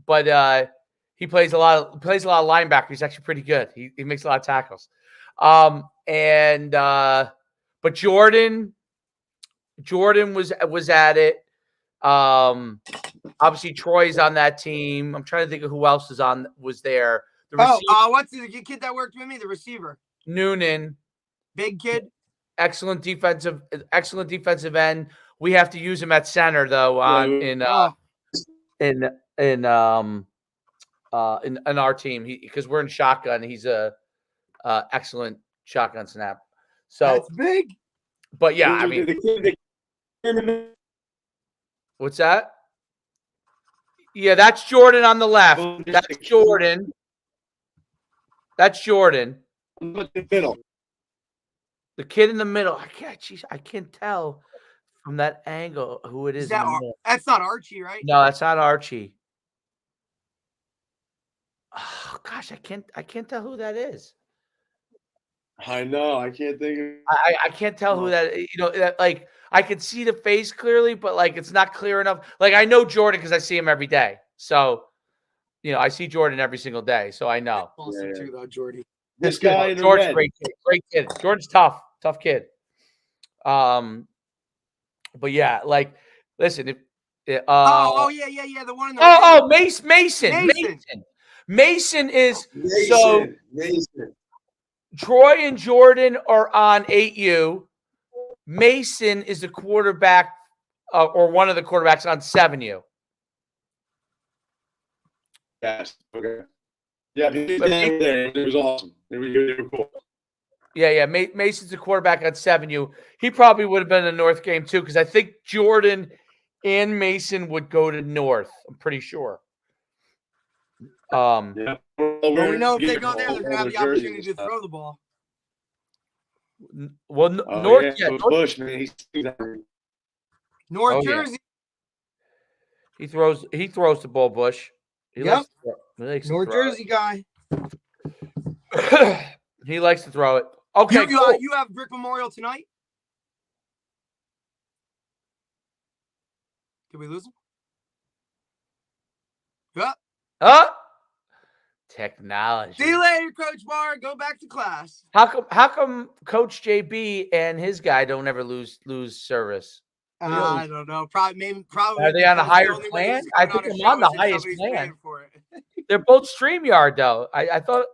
But he plays a lot of linebacker. He's actually pretty good. He makes a lot of tackles. But Jordan was at it. Obviously Troy's on that team. I'm trying to think of who else was there. What's the kid that worked with me? The receiver. Noonan. Big kid. Excellent defensive end. We have to use him at center though in our team because we're in shotgun. He's a excellent shotgun snap. So that's big. But yeah, I mean, what's that? Yeah, that's Jordan on the left. That's Jordan. That's Jordan. The middle. The kid in the middle. I can't tell from that angle who it is. That's not Archie, right? No, that's not Archie. Oh gosh, I can't tell who that is. I know. I can't think of. I can't tell who that. Like I can see the face clearly, but like it's not clear enough. Like I know Jordan because I see him every day. So, I see Jordan every single day, so I know. Awesome too, though, Jordy. This guy in the George's red. great kid. Jordan's tough kid. But yeah, like listen, if yeah, the one in the Mason is Mason. Troy and Jordan are on 8U. Mason is the quarterback or one of the quarterbacks on 7U. Yes. Okay. Yeah, it was awesome. They were cool. Yeah. Mason's the quarterback on 7U. He probably would have been in the North game too, because I think Jordan and Mason would go to North. I'm pretty sure. Yeah. Well, we know if they go there, they're going to have the opportunity to throw the ball. Well, North, Bush, man, North Jersey. He throws the ball, Bush. He likes North Jersey guy. He likes to throw it. Okay, you have Brick Memorial tonight? Did we lose him? Yeah. Technology. See you later, Coach Barr. Go back to class. How come Coach JB and his guy don't ever lose service? I don't know. Probably. Are they on a higher plan? I think I'm on the highest plan. They're both StreamYard though. I thought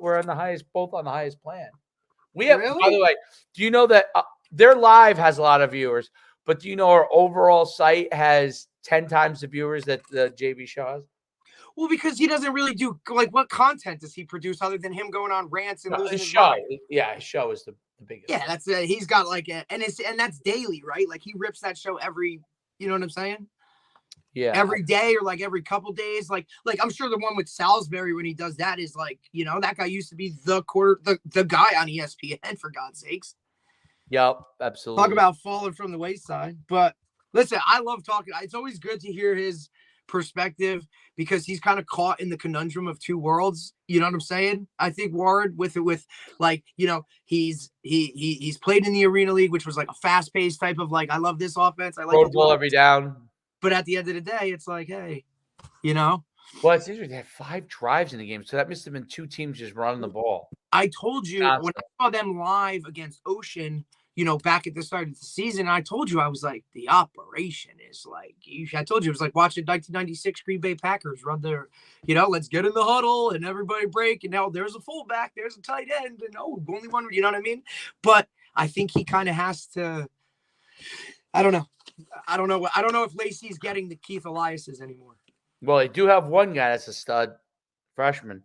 we're both on the highest plan. We have. Really? By the way, do you know that their live has a lot of viewers? But do you know our overall site has 10 times the viewers that the JB show has? Well, because he doesn't really do what content does he produce other than him going on rants and losing his show. Mind? Yeah, his show is the biggest. Yeah, that's he's got and that's daily, right? Like he rips that show every, you know what I'm saying? Yeah, every day or like every couple days. Like I'm sure the one with Salisbury when he does that is like, that guy used to be the guy on ESPN for God's sakes. Yep, absolutely. Talk about falling from the wayside. But listen, I love talking. It's always good to hear his perspective because he's kind of caught in the conundrum of two worlds. You know what I'm saying? I think Ward with like, he's played in the Arena League, which was like a fast paced type of like, I love this offense. I like the ball every down. But at the end of the day, it's like, hey, Well, it's interesting. They had 5 drives in the game, so that must have been 2 teams just running the ball. I told you when I saw them live against Ocean, back at the start of the season, I told you, I was like, the operation is like, I told you, it was like watching 1996 Green Bay Packers run their, let's get in the huddle and everybody break. And now there's a fullback, there's a tight end, and only one, you know what I mean? But I think he kind of has to, I don't know. I don't know if Lacey's getting the Keith Elias's anymore. Well, they do have one guy that's a stud freshman.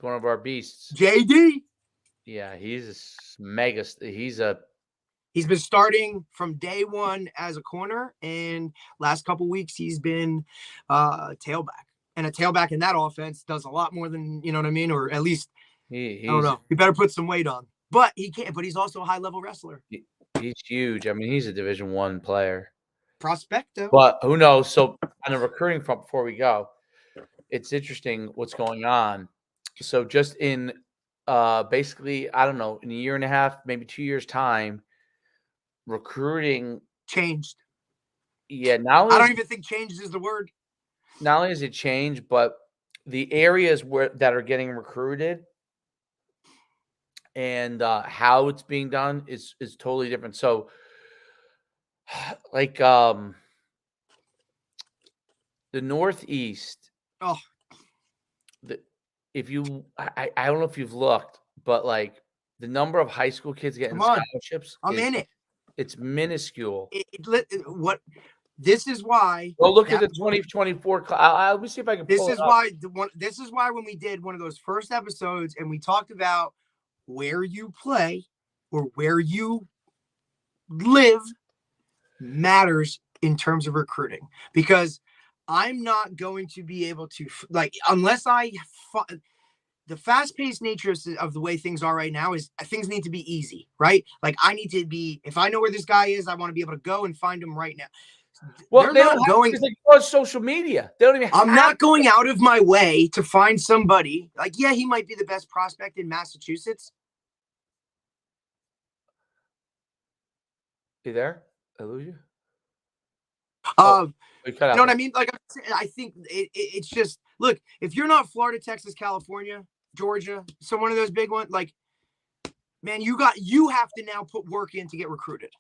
One of our beasts. JD. Yeah, he's a mega. He's been starting from day one as a corner, and last couple weeks he's been tailback. And a tailback in that offense does a lot more than, you know what I mean? Or at least, I don't know. You better put some weight on. But he can't. But he's also a high-level wrestler. He's huge. I mean, he's a Division I player. Prospecto. But who knows? So on the recruiting front, before we go, it's interesting what's going on. So just in basically, I don't know, in a year and a half, maybe 2 years' time, recruiting changed. Yeah, I don't even think changes is the word. Not only has it changed, but the areas that are getting recruited and how it's being done is totally different. So, like the Northeast, if you, I don't know if you've looked, but like the number of high school kids getting Come on. scholarships, I'm in it. It's minuscule. This is why. Well, look at the 2024. Let me see if I can pull This it is up. why this is why when we did one of those first episodes and we talked about where you play or where you live matters in terms of recruiting, because I'm not going to be able to, like, unless the fast-paced nature of the way things are right now is things need to be easy, right? Like, I need to be, if I know where this guy is, I want to be able to go and find him right now. Well, they don't going to go on social media. They don't even. I'm not going out of my way to find somebody. Like, yeah, he might be the best prospect in Massachusetts. You there? I lose you. You know what I mean? Like, I think it's just, look, if you're not Florida, Texas, California, Georgia, so one of those big ones, like, man, you have to now put work in to get recruited.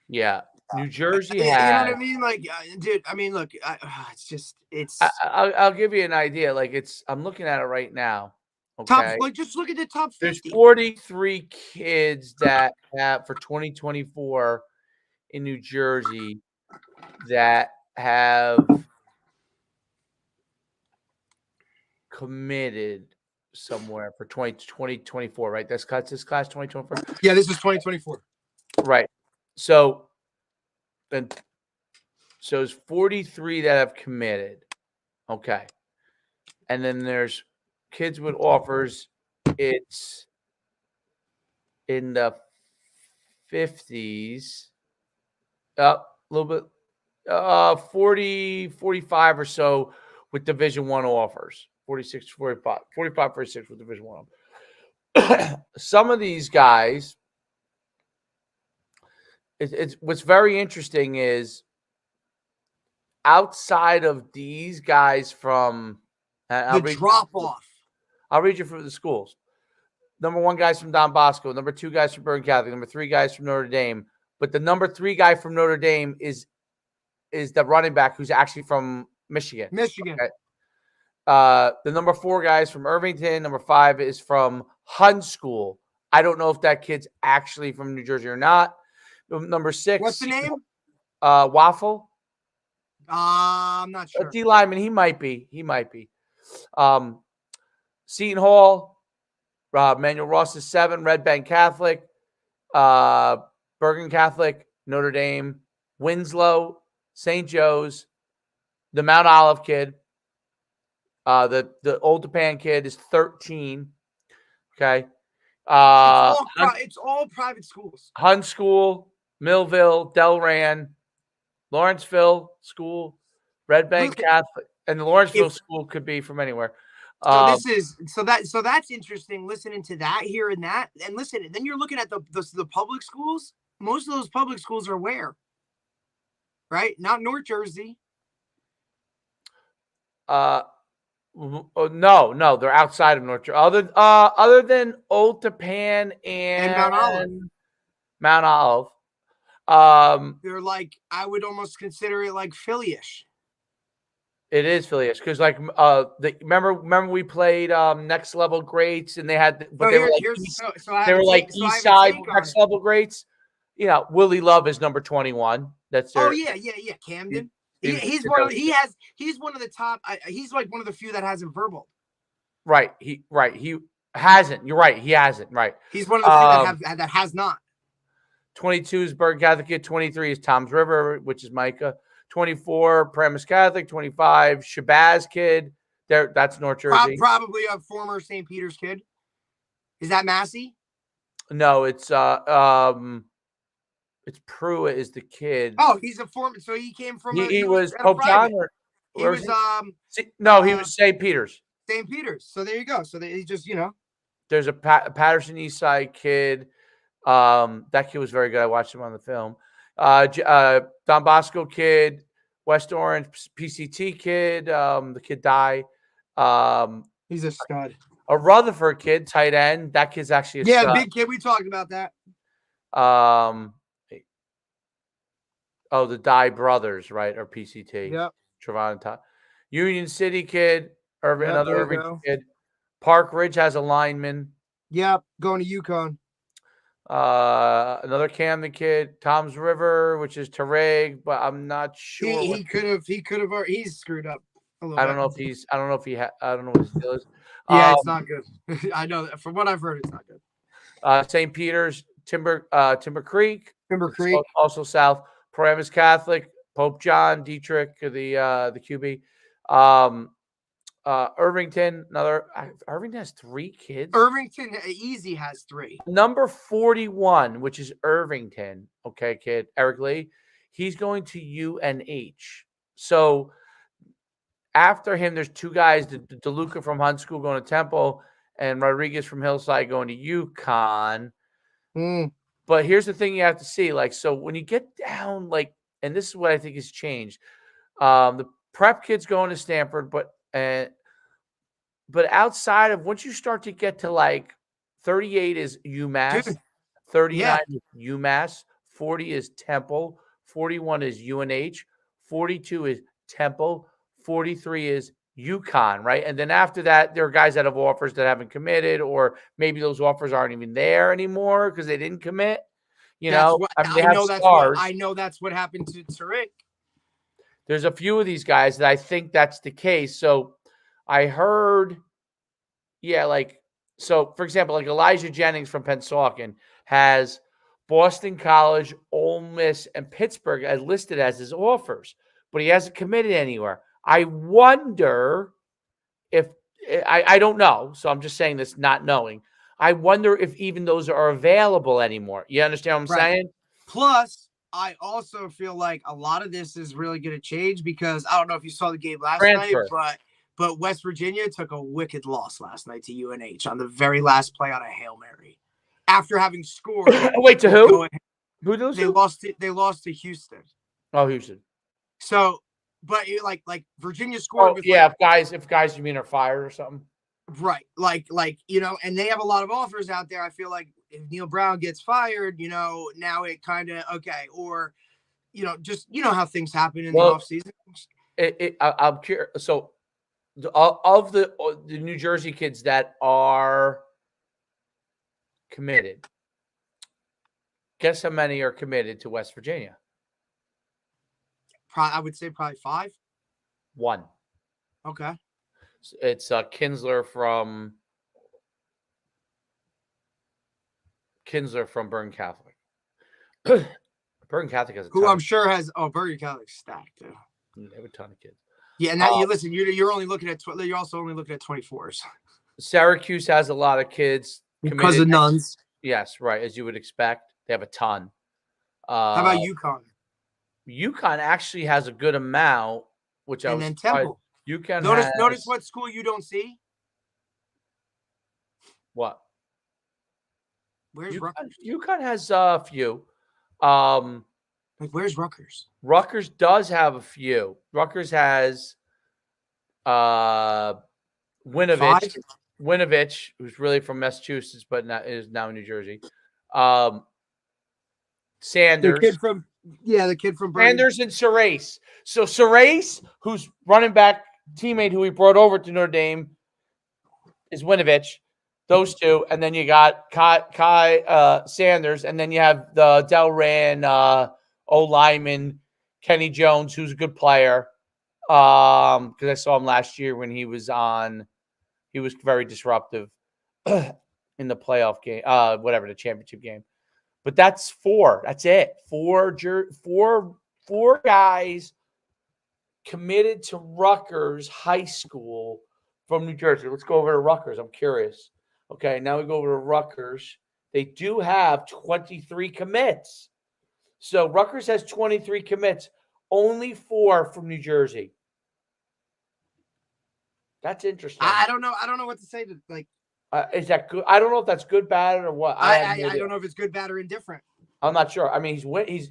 Yeah, New Jersey has. You know what I mean? Like, dude, I mean, look, it's. I'll give you an idea. Like, I'm looking at it right now. Okay. Just look at the top 50. There's 43 kids that have for 2024 in New Jersey that have committed somewhere for 2024, right? This class 2024. Yeah, this is 2024. Right. So it's 43 that have committed. Okay. And then there's kids with offers. It's in the 50s. A little bit 40, 45 or so with Division I offers. 46, 45, 46 with Division I. Some of these guys, it's what's very interesting is outside of these guys from the drop off. I'll read you from the schools. Number 1 guys from Depascale, number 2 guys from Bergen Catholic, number 3 guys from Notre Dame. But the number 3 guy from Notre Dame is the running back who's actually from Michigan. Okay? The number 4 guys from Irvington. Number 5 is from Hun School. I don't know if that kid's actually from New Jersey or not. Number 6. What's the name? Waffle. I'm not sure. D lineman. He might be. Seton Hall. Manuel Ross is 7. Red Bank Catholic. Bergen Catholic. Notre Dame. Winslow. St. Joe's. The Mount Olive kid. The Old Depascale kid is 13. Okay. It's all private schools. Hun School, Millville, Delran, Lawrenceville School, Red Bank Catholic, and the Lawrenceville School could be from anywhere. So that's interesting. Listening to that here and that, and listen. Then you're looking at the public schools. Most of those public schools are where, right? Not North Jersey. No, they're outside of North Jersey. Other than Old Depascale and Mount Olive. They're like, I would almost consider it like Philly-ish. It is Philly-ish because, like, remember we played Next Level Greats, and they had, but they were like East Side Next Level Greats. You know, Willie Love is number 21. That's their, yeah. Camden. He's one of the top. He's like one of the few that hasn't verbal. Right. He hasn't. You're right. He hasn't. Right. He's one of the few that has not. 22 is Bergen Catholic. 23 is Tom's River, which is Micah. 24 Paramus Catholic. 25 Shabazz kid. That's North Jersey. Probably a former St. Peter's kid. Is that Massey? No, it's Pruitt is the kid. Oh, he's a former. So he came from. He was Pope John. He was he was St. Peter's. St. Peter's. So there you go. So he just There's a Patterson East Side kid. That kid was very good. I watched him on the film. Don Bosco kid, West Orange PCT kid. The kid died. He's a stud. A Rutherford kid, tight end. That kid's actually a stud. Big kid. We talked about that. The Dye brothers, right? Or PCT. Yep. Trevon and Todd. Union City kid. Another there you Irving go. kid. Park Ridge has a lineman. Yep, going to UConn. Another Camden kid, Tom's River, which is Tarig, but I'm not sure. He could have he's screwed up a little I bit. don't know if he's. I don't know if he. I don't know what his deal is. Yeah, it's not good. I know that from what I've heard, it's not good. St. Peter's, Timber Creek, Timber Creek. also south. Paramus Catholic, Pope John, Dietrich, the QB. Irvington, Irvington has 3 kids. Irvington easy has 3. Number 41, which is Irvington. Okay, kid, Eric Lee. He's going to UNH. So after him, there's 2 guys, DeLuca from Hunt School going to Temple, and Rodriguez from Hillside going to UConn. But here's the thing you have to see. Like, so when you get down, like, and this is what I think has changed. The prep kids going to Stanford, but outside of once you start to get to like 38 is UMass, Dude, 39 is UMass, 40 is Temple, 41 is UNH, 42 is Temple, 43 is UConn, right? And then after that, there are guys that have offers that haven't committed, or maybe those offers aren't even there anymore because they didn't commit. You know, they have stars. I know that's what happened to Tariq. There's a few of these guys that I think that's the case. So I heard, so for example, like Elijah Jennings from Pennsauken has Boston College, Ole Miss, and Pittsburgh as listed as his offers, but he hasn't committed anywhere. I wonder if I don't know. So I'm just saying this, not knowing. I wonder if even those are available anymore. You understand what I'm saying? Plus, I also feel like a lot of this is really going to change because I don't know if you saw the game last night, but West Virginia took a wicked loss last night to UNH on the very last play on a Hail Mary after having scored. Wait, to who? Who did they lost to Houston. Oh, Houston. So, but you like Virginia scored. With if guys you mean are fired or something, right? Like and they have a lot of offers out there. I feel like if Neil Brown gets fired, now it kind of or just how things happen in the offseason. I'm curious. So, of the New Jersey kids that are committed, guess how many are committed to West Virginia? I would say probably 5. 1. Okay. It's Kinsler from Bergen Catholic. Bergen Catholic has who I'm sure has Bergen Catholic stacked too. They have a ton of kids. Yeah, and that you listen. You're only looking at you're also only looking at 24s. Syracuse has a lot of kids because of nuns. Yes, right, as you would expect. They have a ton. How about UConn? UConn actually has a good amount, which and then Temple. UConn notice what school you don't see. What? Where's Rutgers? UConn has a few. Where's Rutgers? Rutgers does have a few. Rutgers has Winovich, who's really from Massachusetts, but is now in New Jersey. Sanders. The kid from Sanders and Serace. So Serace, who's running back teammate who we brought over to Notre Dame, is Winovich. Those 2. And then you got Kai Sanders. And then you have the Delran O-lineman, Kenny Jones, who's a good player. Because I saw him last year when he was very disruptive in the playoff game, the championship game. But that's 4. That's it. 4 guys committed to Rutgers High School from New Jersey. Let's go over to Rutgers. I'm curious. Okay, now we go over to Rutgers. They do have 23 commits. So Rutgers has 23 commits. Only 4 from New Jersey. That's interesting. I don't know. I don't know what to say to is that good? I don't know if that's good, bad, or what. I don't know if it's good, bad, or indifferent. I'm not sure. I mean,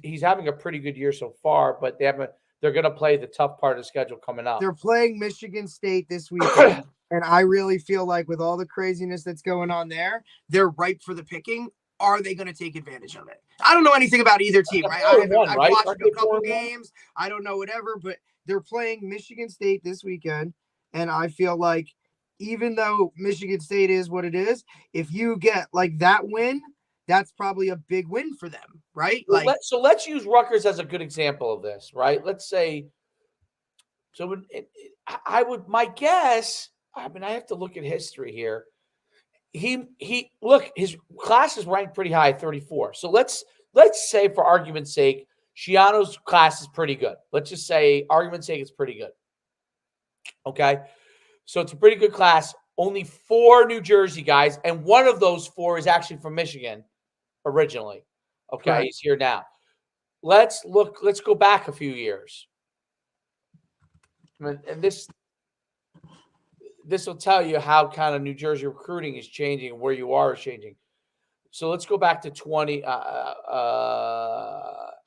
he's having a pretty good year so far, but they're going to play the tough part of the schedule coming up. They're playing Michigan State this weekend, and I really feel like with all the craziness that's going on there, they're ripe for the picking. Are they going to take advantage of it? I don't know anything about either team, right? I've watched a couple games. I don't know whatever, but they're playing Michigan State this weekend. And I feel like even though Michigan State is what it is, if you get like that win, that's probably a big win for them, right? Well, Like, so let's use Rutgers as a good example of this, right? Let's say, so I would, my guess, I mean, I have to look at history here. He look, his class is ranked pretty high, 34. So let's say, for argument's sake, Shiano's class is pretty good. Let's just say, argument's sake, it's pretty good. Okay. So it's a pretty good class. Only 4 New Jersey guys, and one of those 4 is actually from Michigan originally. Okay, right. he's here now. Let's go back a few years. And this will tell you how kind of New Jersey recruiting is changing and where you are is changing. So let's go back to 20. I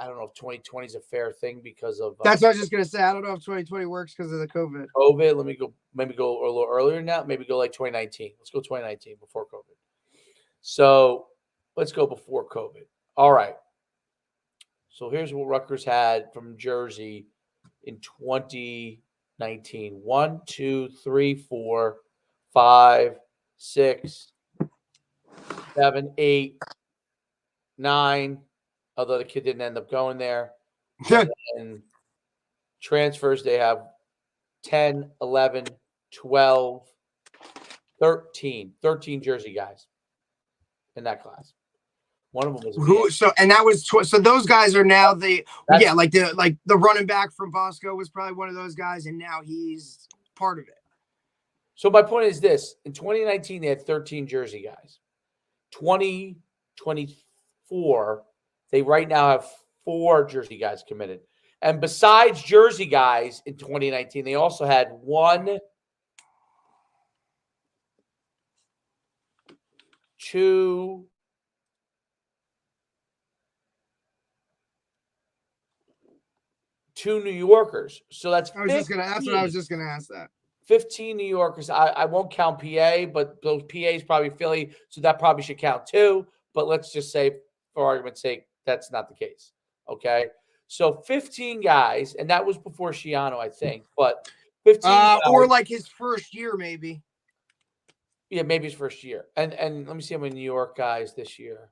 don't know if 2020 is a fair thing because of That's what I was just gonna say. I don't know if 2020 works because of the COVID. COVID. Let me go. Maybe go a little earlier now. Maybe go like 2019. Let's go 2019 before COVID. So let's go before COVID. All right. So here's what Rutgers had from Jersey in 2019. 1, 2, 3, 4, 5, 6, 7, 8, 9. Although the kid didn't end up going there. And transfers, they have 10, 11, 12, 13 Jersey guys in that class. One of them was and that was so those guys are now the running back from Bosco was probably one of those guys, and now he's part of it. So my point is this: in 2019, they had 13 Jersey guys. 2024, they right now have 4 Jersey guys committed. And besides Jersey guys in 2019, they also had 1, 2, 2 New Yorkers. So that's 15. That's what I was just gonna ask that. 15 New Yorkers. I won't count PA, but those PAs probably Philly, so that probably should count too. But let's just say, for argument's sake, that's not the case. Okay. So 15 guys, and that was before Shiano, I think. But 15 guys, or like his first year, maybe. Yeah, maybe his first year. And let me see how many New York guys this year.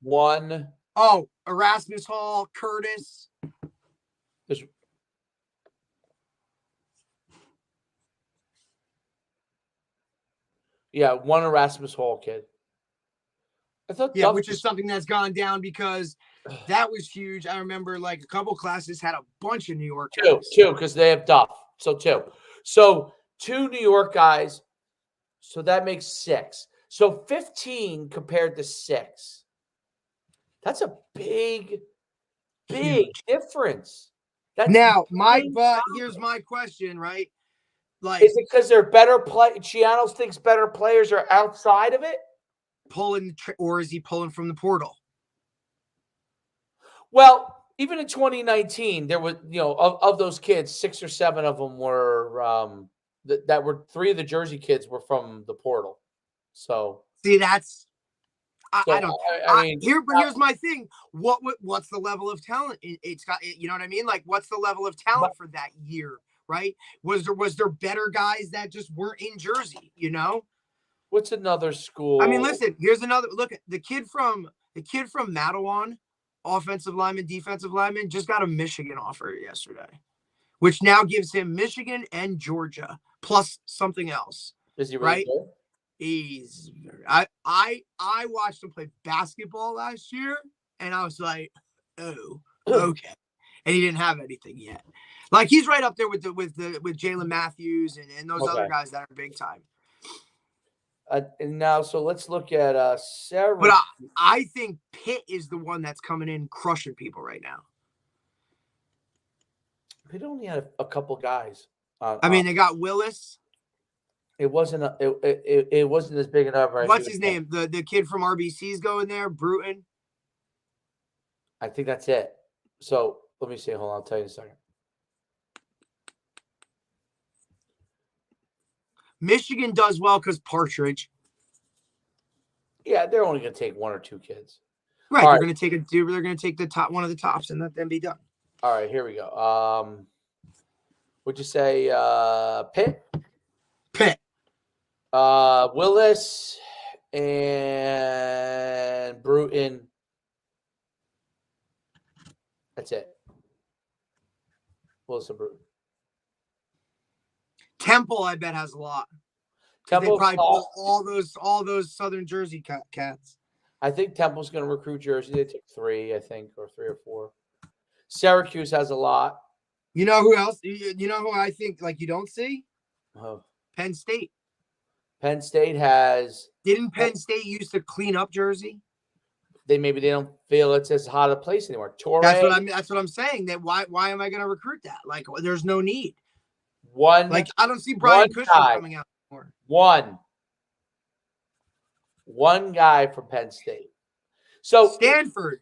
1. Oh, Erasmus Hall, Curtis. There's one Erasmus Hall kid. I thought which is something that's gone down because that was huge. I remember like a couple classes had a bunch of New York guys. 2 because they have Duff. So 2. So 2 New York guys. So that makes 6. So 15 compared to 6. That's a big difference. Now, here's my question, right? Like, is it because they're better Chianos thinks better players are outside of it? Or is he pulling from the portal? Well, even in 2019, there was, of those kids, 6 or 7 of them were that were 3 of the Jersey kids were from the portal. So see, that's I don't. I mean, here's my thing. What's the level of talent? It's got, you know what I mean? Like, what's the level of talent for that year? Right? Was there better guys that just weren't in Jersey? You know? What's another school? I mean, listen. Here's another look. At the kid from Matawan, offensive lineman, defensive lineman, just got a Michigan offer yesterday, which now gives him Michigan and Georgia plus something else. Is he really good? He's I watched him play basketball last year, and I was like, oh, okay. And he didn't have anything yet. Like, he's right up there with Jalen Matthews and those other guys that are big time. And now, so let's look at Sarah. But I think Pitt is the one that's coming in crushing people right now. Pitt only had a couple guys. I mean, they got Willis. It wasn't it wasn't as big an number. What's his name? The kid from RBC's going there, Bruton. I think that's it. So let me see. Hold on, I'll tell you in a second. Michigan does well because Partridge. Yeah, they're only going to take 1 or 2 kids. Right, they're going to take the top, one of the tops, and let them be done. All right, here we go. Would you say Pitt? Pitt. Willis and Bruton. That's it. Willis and Bruton. Temple, I bet, has a lot. Temple they probably pull all those Southern Jersey cats. I think Temple's going to recruit Jersey. They took 3, I think, or 3 or 4. Syracuse has a lot. You know who else? You know who I think like you don't see? Oh. Penn State. Penn State has. Didn't Penn State used to clean up Jersey? Maybe they don't feel it's as hot a place anymore. Torrey. That's what I'm saying. That why am I going to recruit that? Like, there's no need. I don't see Brian Cushing coming out anymore. One guy from Penn State. So Stanford,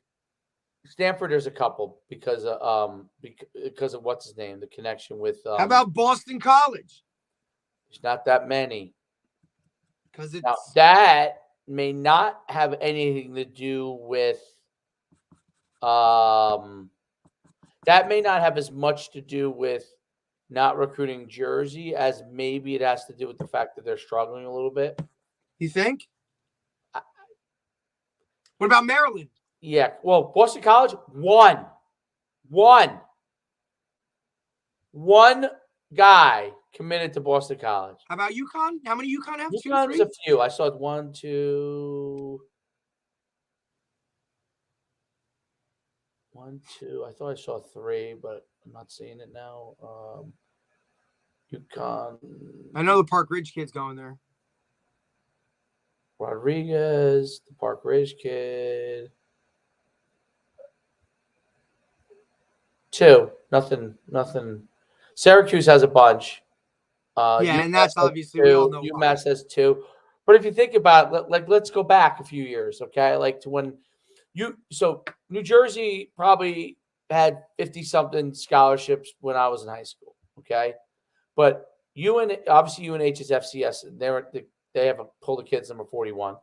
there's a couple because of what's his name, the connection with. How about Boston College? There's not that many. Because that may not have anything to do with. That may not have as much to do with not recruiting Jersey as maybe it has to do with the fact that they're struggling a little bit. You think? What about Maryland? Yeah. Well, Boston College, one guy committed to Boston College. How about UConn? How many UConn have? UConn was a few. I saw 1, 2. 1, 2. I thought I saw 3, but I'm not seeing it now. UConn. I know the Park Ridge kid's going there. Rodriguez, the Park Ridge kid. 2. Nothing. Syracuse has a bunch. And that's obviously we all know UMass has 2. But if you think about it, like let's go back a few years, okay? Like to when New Jersey probably had 50-something scholarships when I was in high school, okay? But obviously UNH is FCS, and they have pull the kids number 41.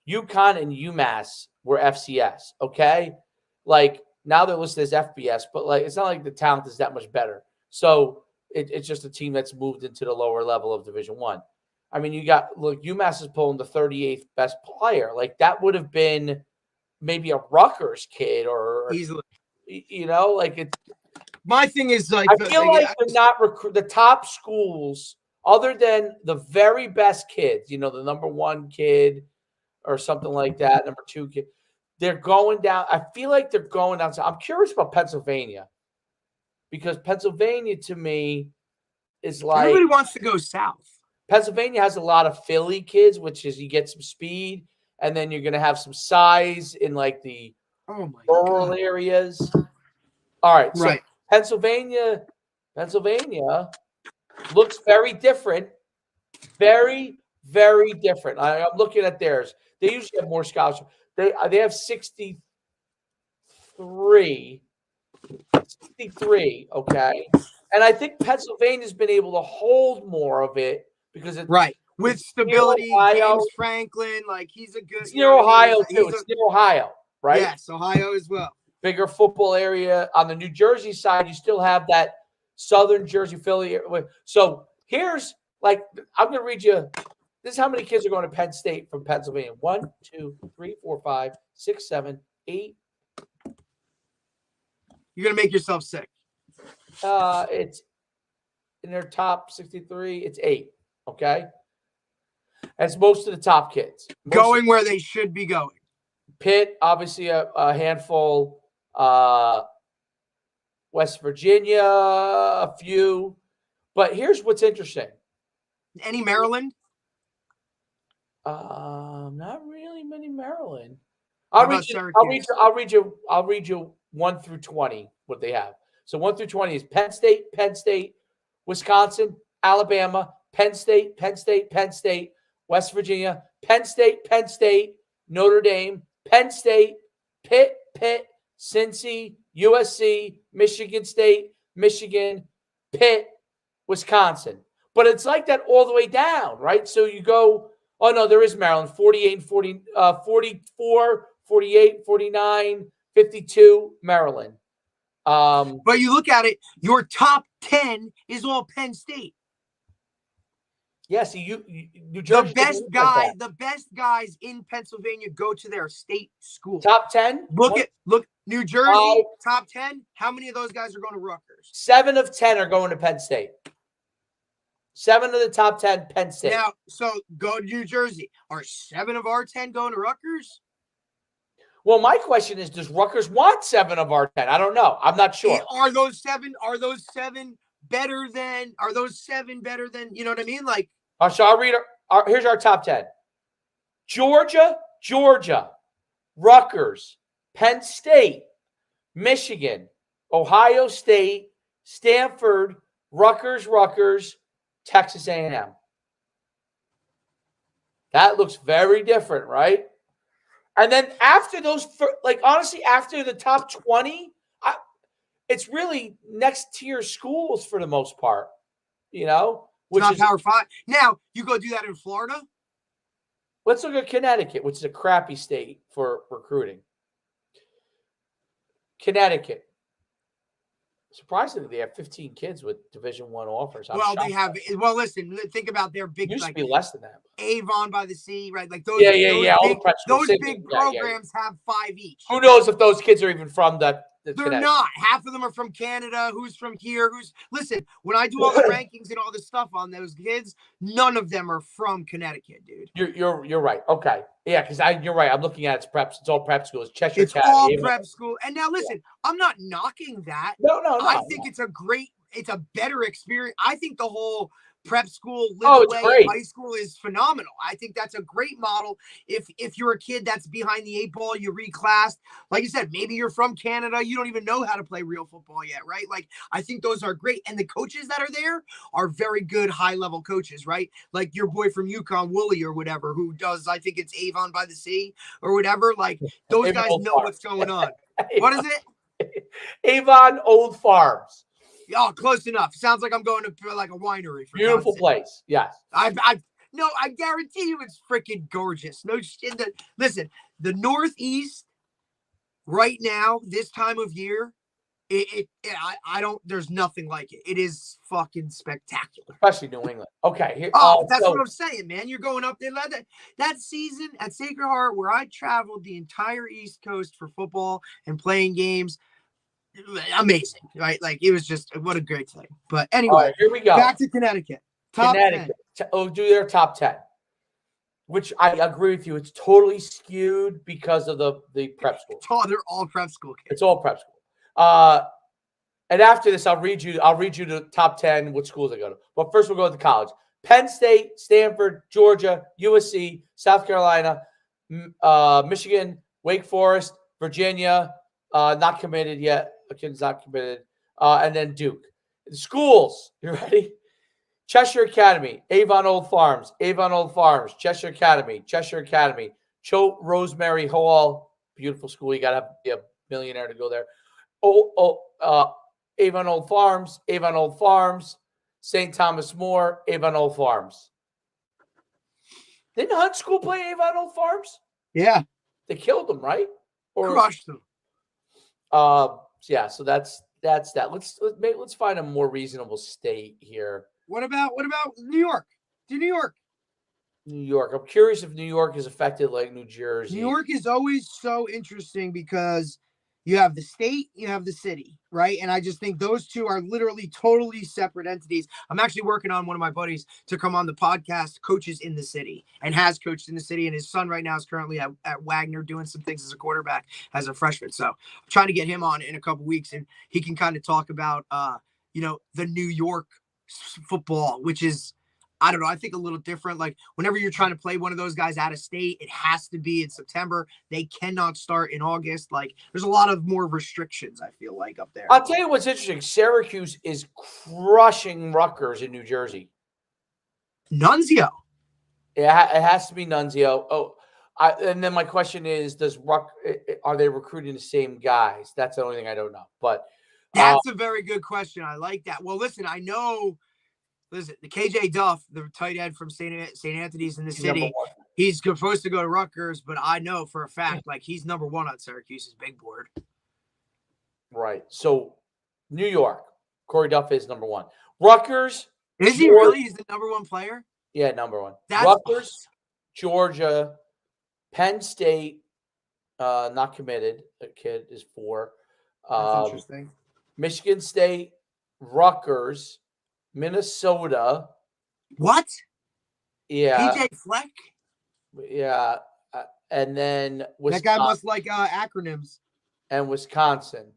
UConn and UMass were FCS, okay? Like now they're listed as FBS, but like it's not like the talent is that much better. So it's just a team that's moved into the lower level of Division I. I mean, UMass is pulling the 38th best player. Like that would have been maybe a Rutgers kid or easily. My thing is like I feel like they're not the top schools other than the very best kids. The number 1 kid or something like that, number 2 kid. They're going down. I feel like they're going down. I'm curious about Pennsylvania because Pennsylvania to me is like everybody wants to go south. Pennsylvania has a lot of Philly kids, which is you get some speed, and then you're going to have some size in like the rural areas. All right, so Pennsylvania looks very different, very, very different. I'm looking at theirs. They usually have more scholarships. They have 63, okay? And I think Pennsylvania's been able to hold more of it because it's with stability. James Franklin, like he's a good. It's near Ohio too. It's near Ohio, right? Yes, Ohio as well. Bigger football area. On the New Jersey side, you still have that Southern Jersey, Philly. So here's I'm going to read you. This is how many kids are going to Penn State from Pennsylvania. 1, 2, 3, 4, 5, 6, 7, 8. You're going to make yourself sick. It's in their top 63. It's 8. Okay. That's most of the top kids. Going where they should be going. Pitt, obviously a handful. West Virginia, a few. But here's what's interesting. Any Maryland? Not really many Maryland. I'll read you 1 through 20 what they have. So 1 through 20 is Penn State, Wisconsin, Alabama, Penn State, West Virginia, Penn State, Notre Dame, Penn State, Pitt, Cincy, USC, Michigan State, Michigan, Pitt, Wisconsin. But it's like that all the way down, right? So you go, oh no, there is Maryland, 48, 40, 44, 48, 49, 52, Maryland. But you look at it, your top 10 is all Penn State. Yeah, see, New Jersey. The best guys in Pennsylvania go to their state school. Top 10. Look, New Jersey, top 10. How many of those guys are going to Rutgers? 7 of 10 are going to Penn State. 7 of the top 10, Penn State. Now, so go to New Jersey. Are 7 of our 10 going to Rutgers? Well, my question is, does Rutgers want 7 of our 10? I don't know. I'm not sure. Are those seven better than? Are those 7 better than? You know what I mean? Like, so I'll read. Here's our top 10: Georgia, Rutgers, Penn State, Michigan, Ohio State, Stanford, Rutgers, Texas A&M. That looks very different, right? And then after those, honestly, after the top 20, it's really next tier schools for the most part, which is Power 5. Now, you go do that in Florida? Let's look at Connecticut, which is a crappy state for recruiting. Connecticut. Surprisingly, they have 15 kids with Division I offers. They have. Well, listen. Think about their big. Used to be less than that. Avon by the Sea, right? Like those. Those big programs have 5 each. Who knows if those kids are even from that? They're not. Half of them are from Canada. Who's from here? Listen, when I do all the rankings and all this stuff on those kids, none of them are from Connecticut, dude. You're right. Okay. Yeah, because you're right. I'm looking at it's preps. It's all prep schools. Cheshire It's all prep school. And now listen, I'm not knocking that. No. I think it's a better experience. I think the whole prep school, high school is phenomenal. I think that's a great model. If you're a kid that's behind the 8 ball, you reclassed. Like you said, maybe you're from Canada. You don't even know how to play real football yet, right? Like, I think those are great. And the coaches that are there are very good high-level coaches, right? Like your boy from UConn, Woolley or whatever, who does, I think it's Avon by the Sea or whatever. Like, those guys know what's going on. What is it? Avon Old Farms. Oh, close enough. Sounds like I'm going to like a winery. Beautiful place. Yes. I guarantee you it's freaking gorgeous. No shit. Listen, the Northeast right now, this time of year, there's nothing like it. It is fucking spectacular. Especially New England. Okay. That's what I'm saying, man. You're going up there. That season at Sacred Heart where I traveled the entire East Coast for football and playing games. Amazing, right? Like, it was just what a great thing. But anyway, here we go. Back to Connecticut. Top 10. Do their top 10, which I agree with you. It's totally skewed because of the prep school. They're all prep school kids. It's all prep school. And after this, I'll read you the top 10 what schools I go to. But first, we'll go to college. Penn State, Stanford, Georgia, USC, South Carolina, Michigan, Wake Forest, Virginia. Not committed yet. A kid's not committed. And then Duke. The schools, you ready? Cheshire Academy, Avon Old Farms, Cheshire Academy, Choate Rosemary Hall, beautiful school. You got to be a millionaire to go there. Avon Old Farms, St. Thomas More, Avon Old Farms. Didn't Hunt School play Avon Old Farms? Yeah. They killed them, right? Or crushed them. Yeah, so that's that. Let's find a more reasonable state here. What about New York? Do New York. New York. I'm curious if New York is affected like New Jersey. New York is always so interesting because you have the state, you have the city, right? And I just think those two are literally totally separate entities. I'm actually working on one of my buddies to come on the podcast, coaches in the city, and has coached in the city. And his son right now is currently at Wagner doing some things as a quarterback as a freshman. So I'm trying to get him on in a couple weeks, and he can kind of talk about, the New York football, which is, I don't know, I think a little different. Like, whenever you're trying to play one of those guys out of state, it has to be in September. They cannot start in August. Like, there's a lot of more restrictions, I feel like, up there. I'll tell you what's interesting. Syracuse is crushing Rutgers in New Jersey. Nunzio. Yeah, it has to be Nunzio. And then my question is, are they recruiting the same guys? That's the only thing I don't know. But that's a very good question. I like that. Well, listen, I know. Listen, the KJ Duff, the tight end from St. Anthony's in the city, he's supposed to go to Rutgers, but I know for a fact, like, he's number 1 on Syracuse's big board. Right. So, New York, Corey Duff is number 1. Rutgers. Is he really? He's the number 1 player? Yeah, number one. That's Rutgers, Georgia, Penn State, not committed. A kid is 4. That's interesting. Michigan State, Rutgers, Minnesota. What? Yeah. PJ Fleck? Yeah. And then That guy must like acronyms. And Wisconsin.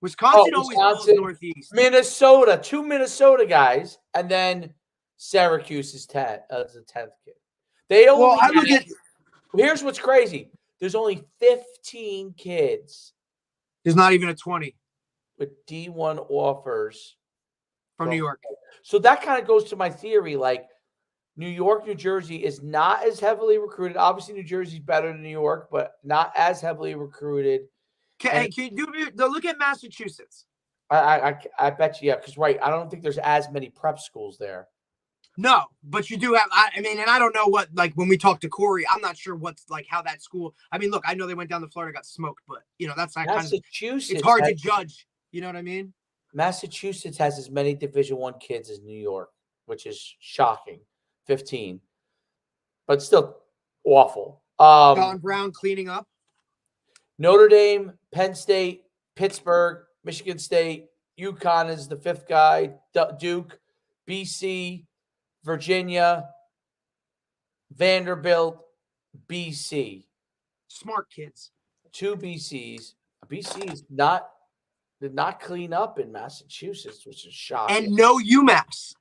Wisconsin always goes northeast. Minnesota, 2 Minnesota guys, and then Syracuse is 10 as the 10th kid. They only here's what's crazy. There's only 15 kids. There's not even a 20 with D1 offers from New York. So that kind of goes to my theory, like New York, New Jersey is not as heavily recruited. Obviously, New Jersey's better than New York, but not as heavily recruited. Can you look at Massachusetts? I bet you, yeah, because I don't think there's as many prep schools there. No, but you do have. I mean, and I don't know what, like, when we talked to Corey, I'm not sure what's like how that school. I mean, look, I know they went down to Florida, got smoked, but that's not kind of. It's hard to judge. You know what I mean? Massachusetts has as many Division I kids as New York, which is shocking. 15, but still awful. Don Brown cleaning up. Notre Dame, Penn State, Pittsburgh, Michigan State, UConn is the 5th guy, Duke, BC, Virginia, Vanderbilt, BC. Smart kids. 2 BCs. BC did not clean up in Massachusetts, which is shocking. And no UMass.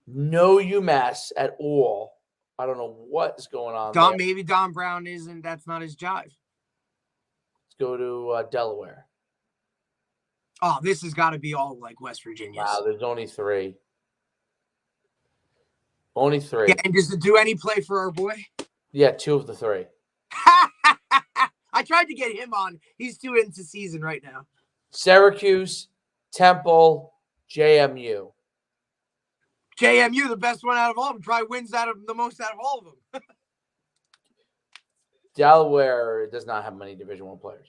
No UMass at all. I don't know what's going on. Maybe Don Brown isn't. That's not his jive. Let's go to Delaware. Oh, this has got to be all like West Virginia. Wow, there's only 3. Only 3. Yeah, and does it do any play for our boy? Yeah, 2 of the 3. I tried to get him on. He's too into season right now. Syracuse, Temple, JMU. JMU, the best one out of all of them, probably wins the most out of all of them. Delaware does not have many Division I players.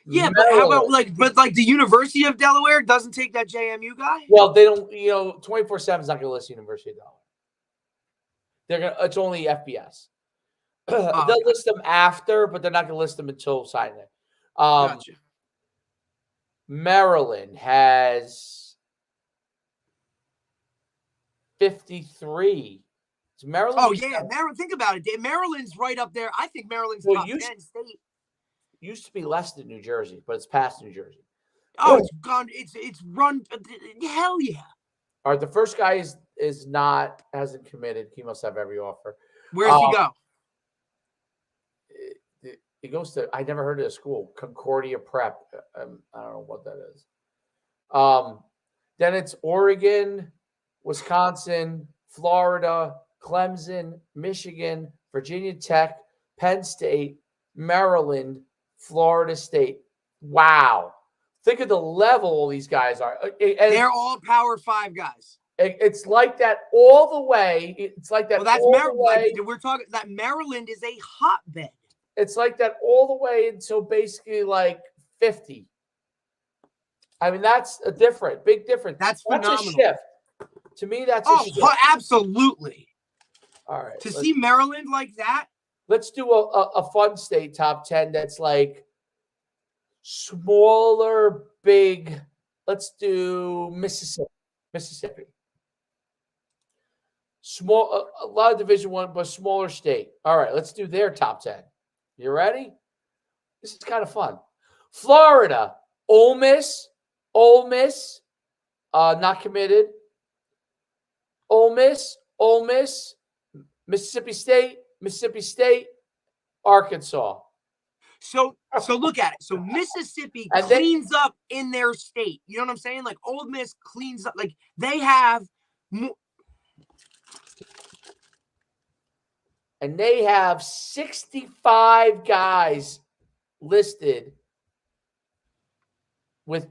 Yeah, but how about the University of Delaware doesn't take that JMU guy? Well, they don't. 24/7 is not going to list University of Delaware. They're gonna. It's only FBS. They'll list them after, but they're not going to list them until signing it. Gotcha. Maryland has 53. It's Maryland. Oh yeah, Maryland. Think about it. Maryland's right up there. I think Maryland's top 10 state. Used to be less than New Jersey, but it's past New Jersey. Oh, it's gone. It's run. Hell yeah. All right, the first guy hasn't committed. He must have every offer. Where does he go? He goes to. I never heard of the school, Concordia Prep. I don't know what that is. Then it's Oregon, Wisconsin, Florida, Clemson, Michigan, Virginia Tech, Penn State, Maryland, Florida State. Wow. Think of the level all these guys are. They're all Power 5 guys. It's like that all the way. It's like that. Well, that's Maryland. We're talking that Maryland is a hotbed. It's like that all the way until basically like 50. I mean, that's a big difference. That's phenomenal. That's a shift. To me, that's a shift. Absolutely. All right. To see Maryland like that. Let's do a fun state top 10 that's like smaller, big. Let's do Mississippi. Small, a lot of Division I, but smaller state. All right, let's do their top 10. You ready? This is kind of fun. Florida, Ole Miss, not committed. Ole Miss, Mississippi State, Arkansas. So look at it. So Mississippi cleans up in their state. You know what I'm saying? Like Ole Miss cleans up. Like they have and they have 65 guys listed with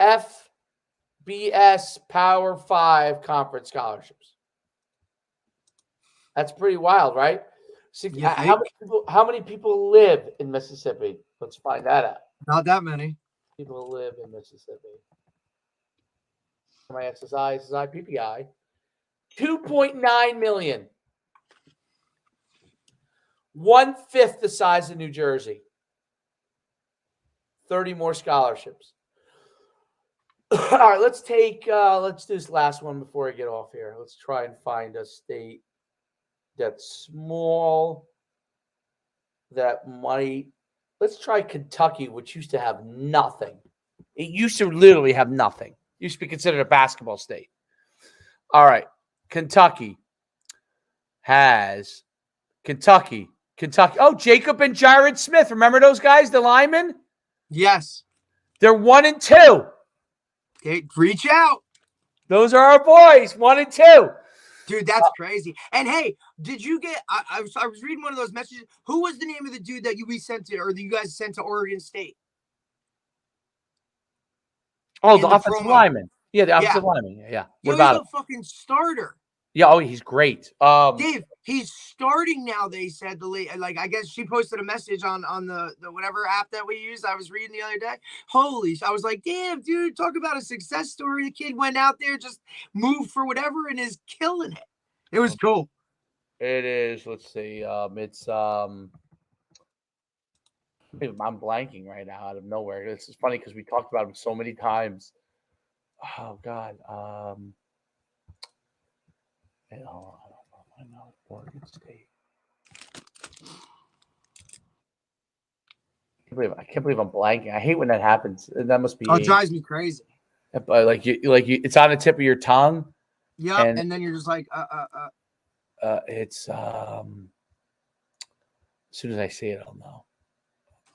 FBS Power 5 conference scholarships. That's pretty wild, right? How many people live in Mississippi? Let's find that out. Not that many people live in Mississippi. MISSI, PPI. $2.9 million. 1/5 the size of New Jersey. 30 more scholarships. All right, let's do this last one before I get off here. Let's try and find a state that's small that might. Let's try Kentucky, which used to have nothing. It used to literally have nothing. It used to be considered a basketball state. All right, Kentucky has Kentucky. Oh, Jacob and Jared Smith. Remember those guys, the linemen? Yes. They're 1 and 2. Okay, reach out. Those are our boys, 1 and 2. Dude, that's crazy. And hey, did you get? I was reading one of those messages. Who was the name of the dude that we sent it, or that you guys sent to Oregon State? Oh, the offensive lineman. Yeah, the offensive lineman. Yeah. What about him? He's a fucking starter. Yeah. Oh, he's great. Dave, he's starting now. They said I guess she posted a message on the whatever app that we use. I was reading the other day. I was like, damn, dude, talk about a success story. The kid went out there, just moved for whatever, and is killing it. It was cool. It is. Let's see. It's I'm blanking right now out of nowhere. This is funny because we talked about him so many times. Oh God. I know Oregon State. I can't believe I'm blanking. I hate when that happens. That must be. Oh, it drives me crazy. Like you, it's on the tip of your tongue. Yeah, and then you're just like, It's as soon as I say it, I'll know.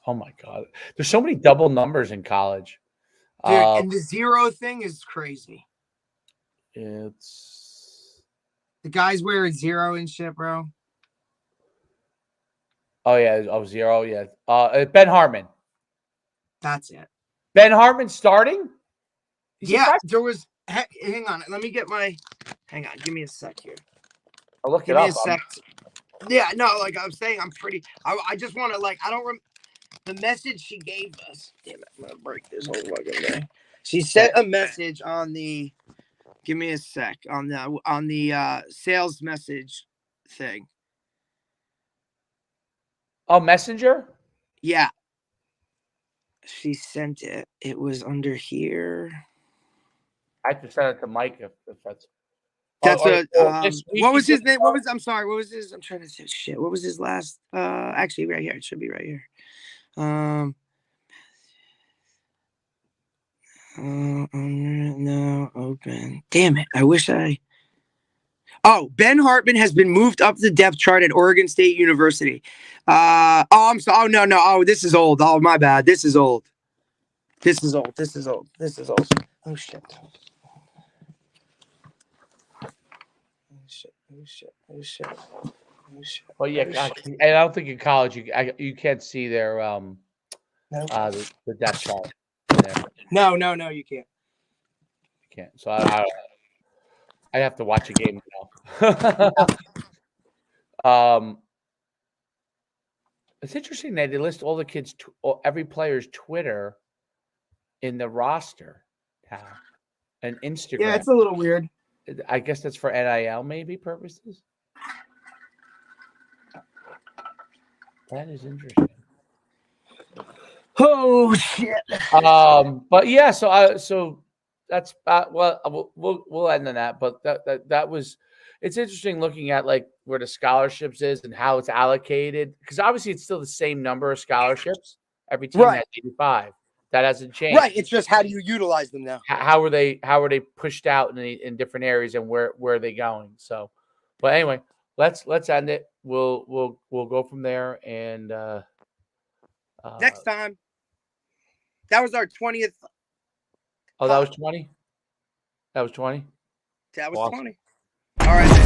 Oh my God, there's so many double numbers in college. Dude, and the 0 thing is crazy. It's. The guys wearing 0 and shit, bro. Oh yeah, 0. Yeah. Ben Hartman. That's it. Ben Hartman starting? There was. Hang on, let me get my. Hang on, give me a sec here. I'll look it up. Give me a sec. Yeah, no, like I was saying, I'm pretty. I just want to I don't remember the message she gave us. Damn it, I'm gonna break this whole fucking thing. She sent a message on the. Give me a sec on the sales message thing. Oh, Messenger? Yeah. She sent it. It was under here. I have to send it to Mike if that's. What was his name? I'm sorry. What was his? I'm trying to say shit. What was his last? Actually, right here. It should be right here. No, open. Damn it. I wish I. Oh, Ben Hartman has been moved up the depth chart at Oregon State University. I'm sorry. Oh, no. Oh, this is old. Oh, my bad. This is old. Oh, shit. Oh, shit. Well, yeah, God, and I don't think in college you can't see their the depth chart. No, you can't. You can't. So I have to watch a game now. It's interesting that they list all the kids, every player's Twitter in the roster tab and Instagram. Yeah, it's a little weird. I guess that's for NIL maybe purposes. That is interesting. Oh shit. But yeah, so that's we'll end on that. But that was it's interesting looking at like where the scholarships is and how it's allocated because obviously it's still the same number of scholarships. Every team has 85. That hasn't changed. Right. It's just how do you utilize them now? How are they pushed out in different areas and where are they going? So, but anyway, let's end it. We'll go from there and next time. That was our 20th. Oh, that was 20? That was 20? That was awesome. 20. All right.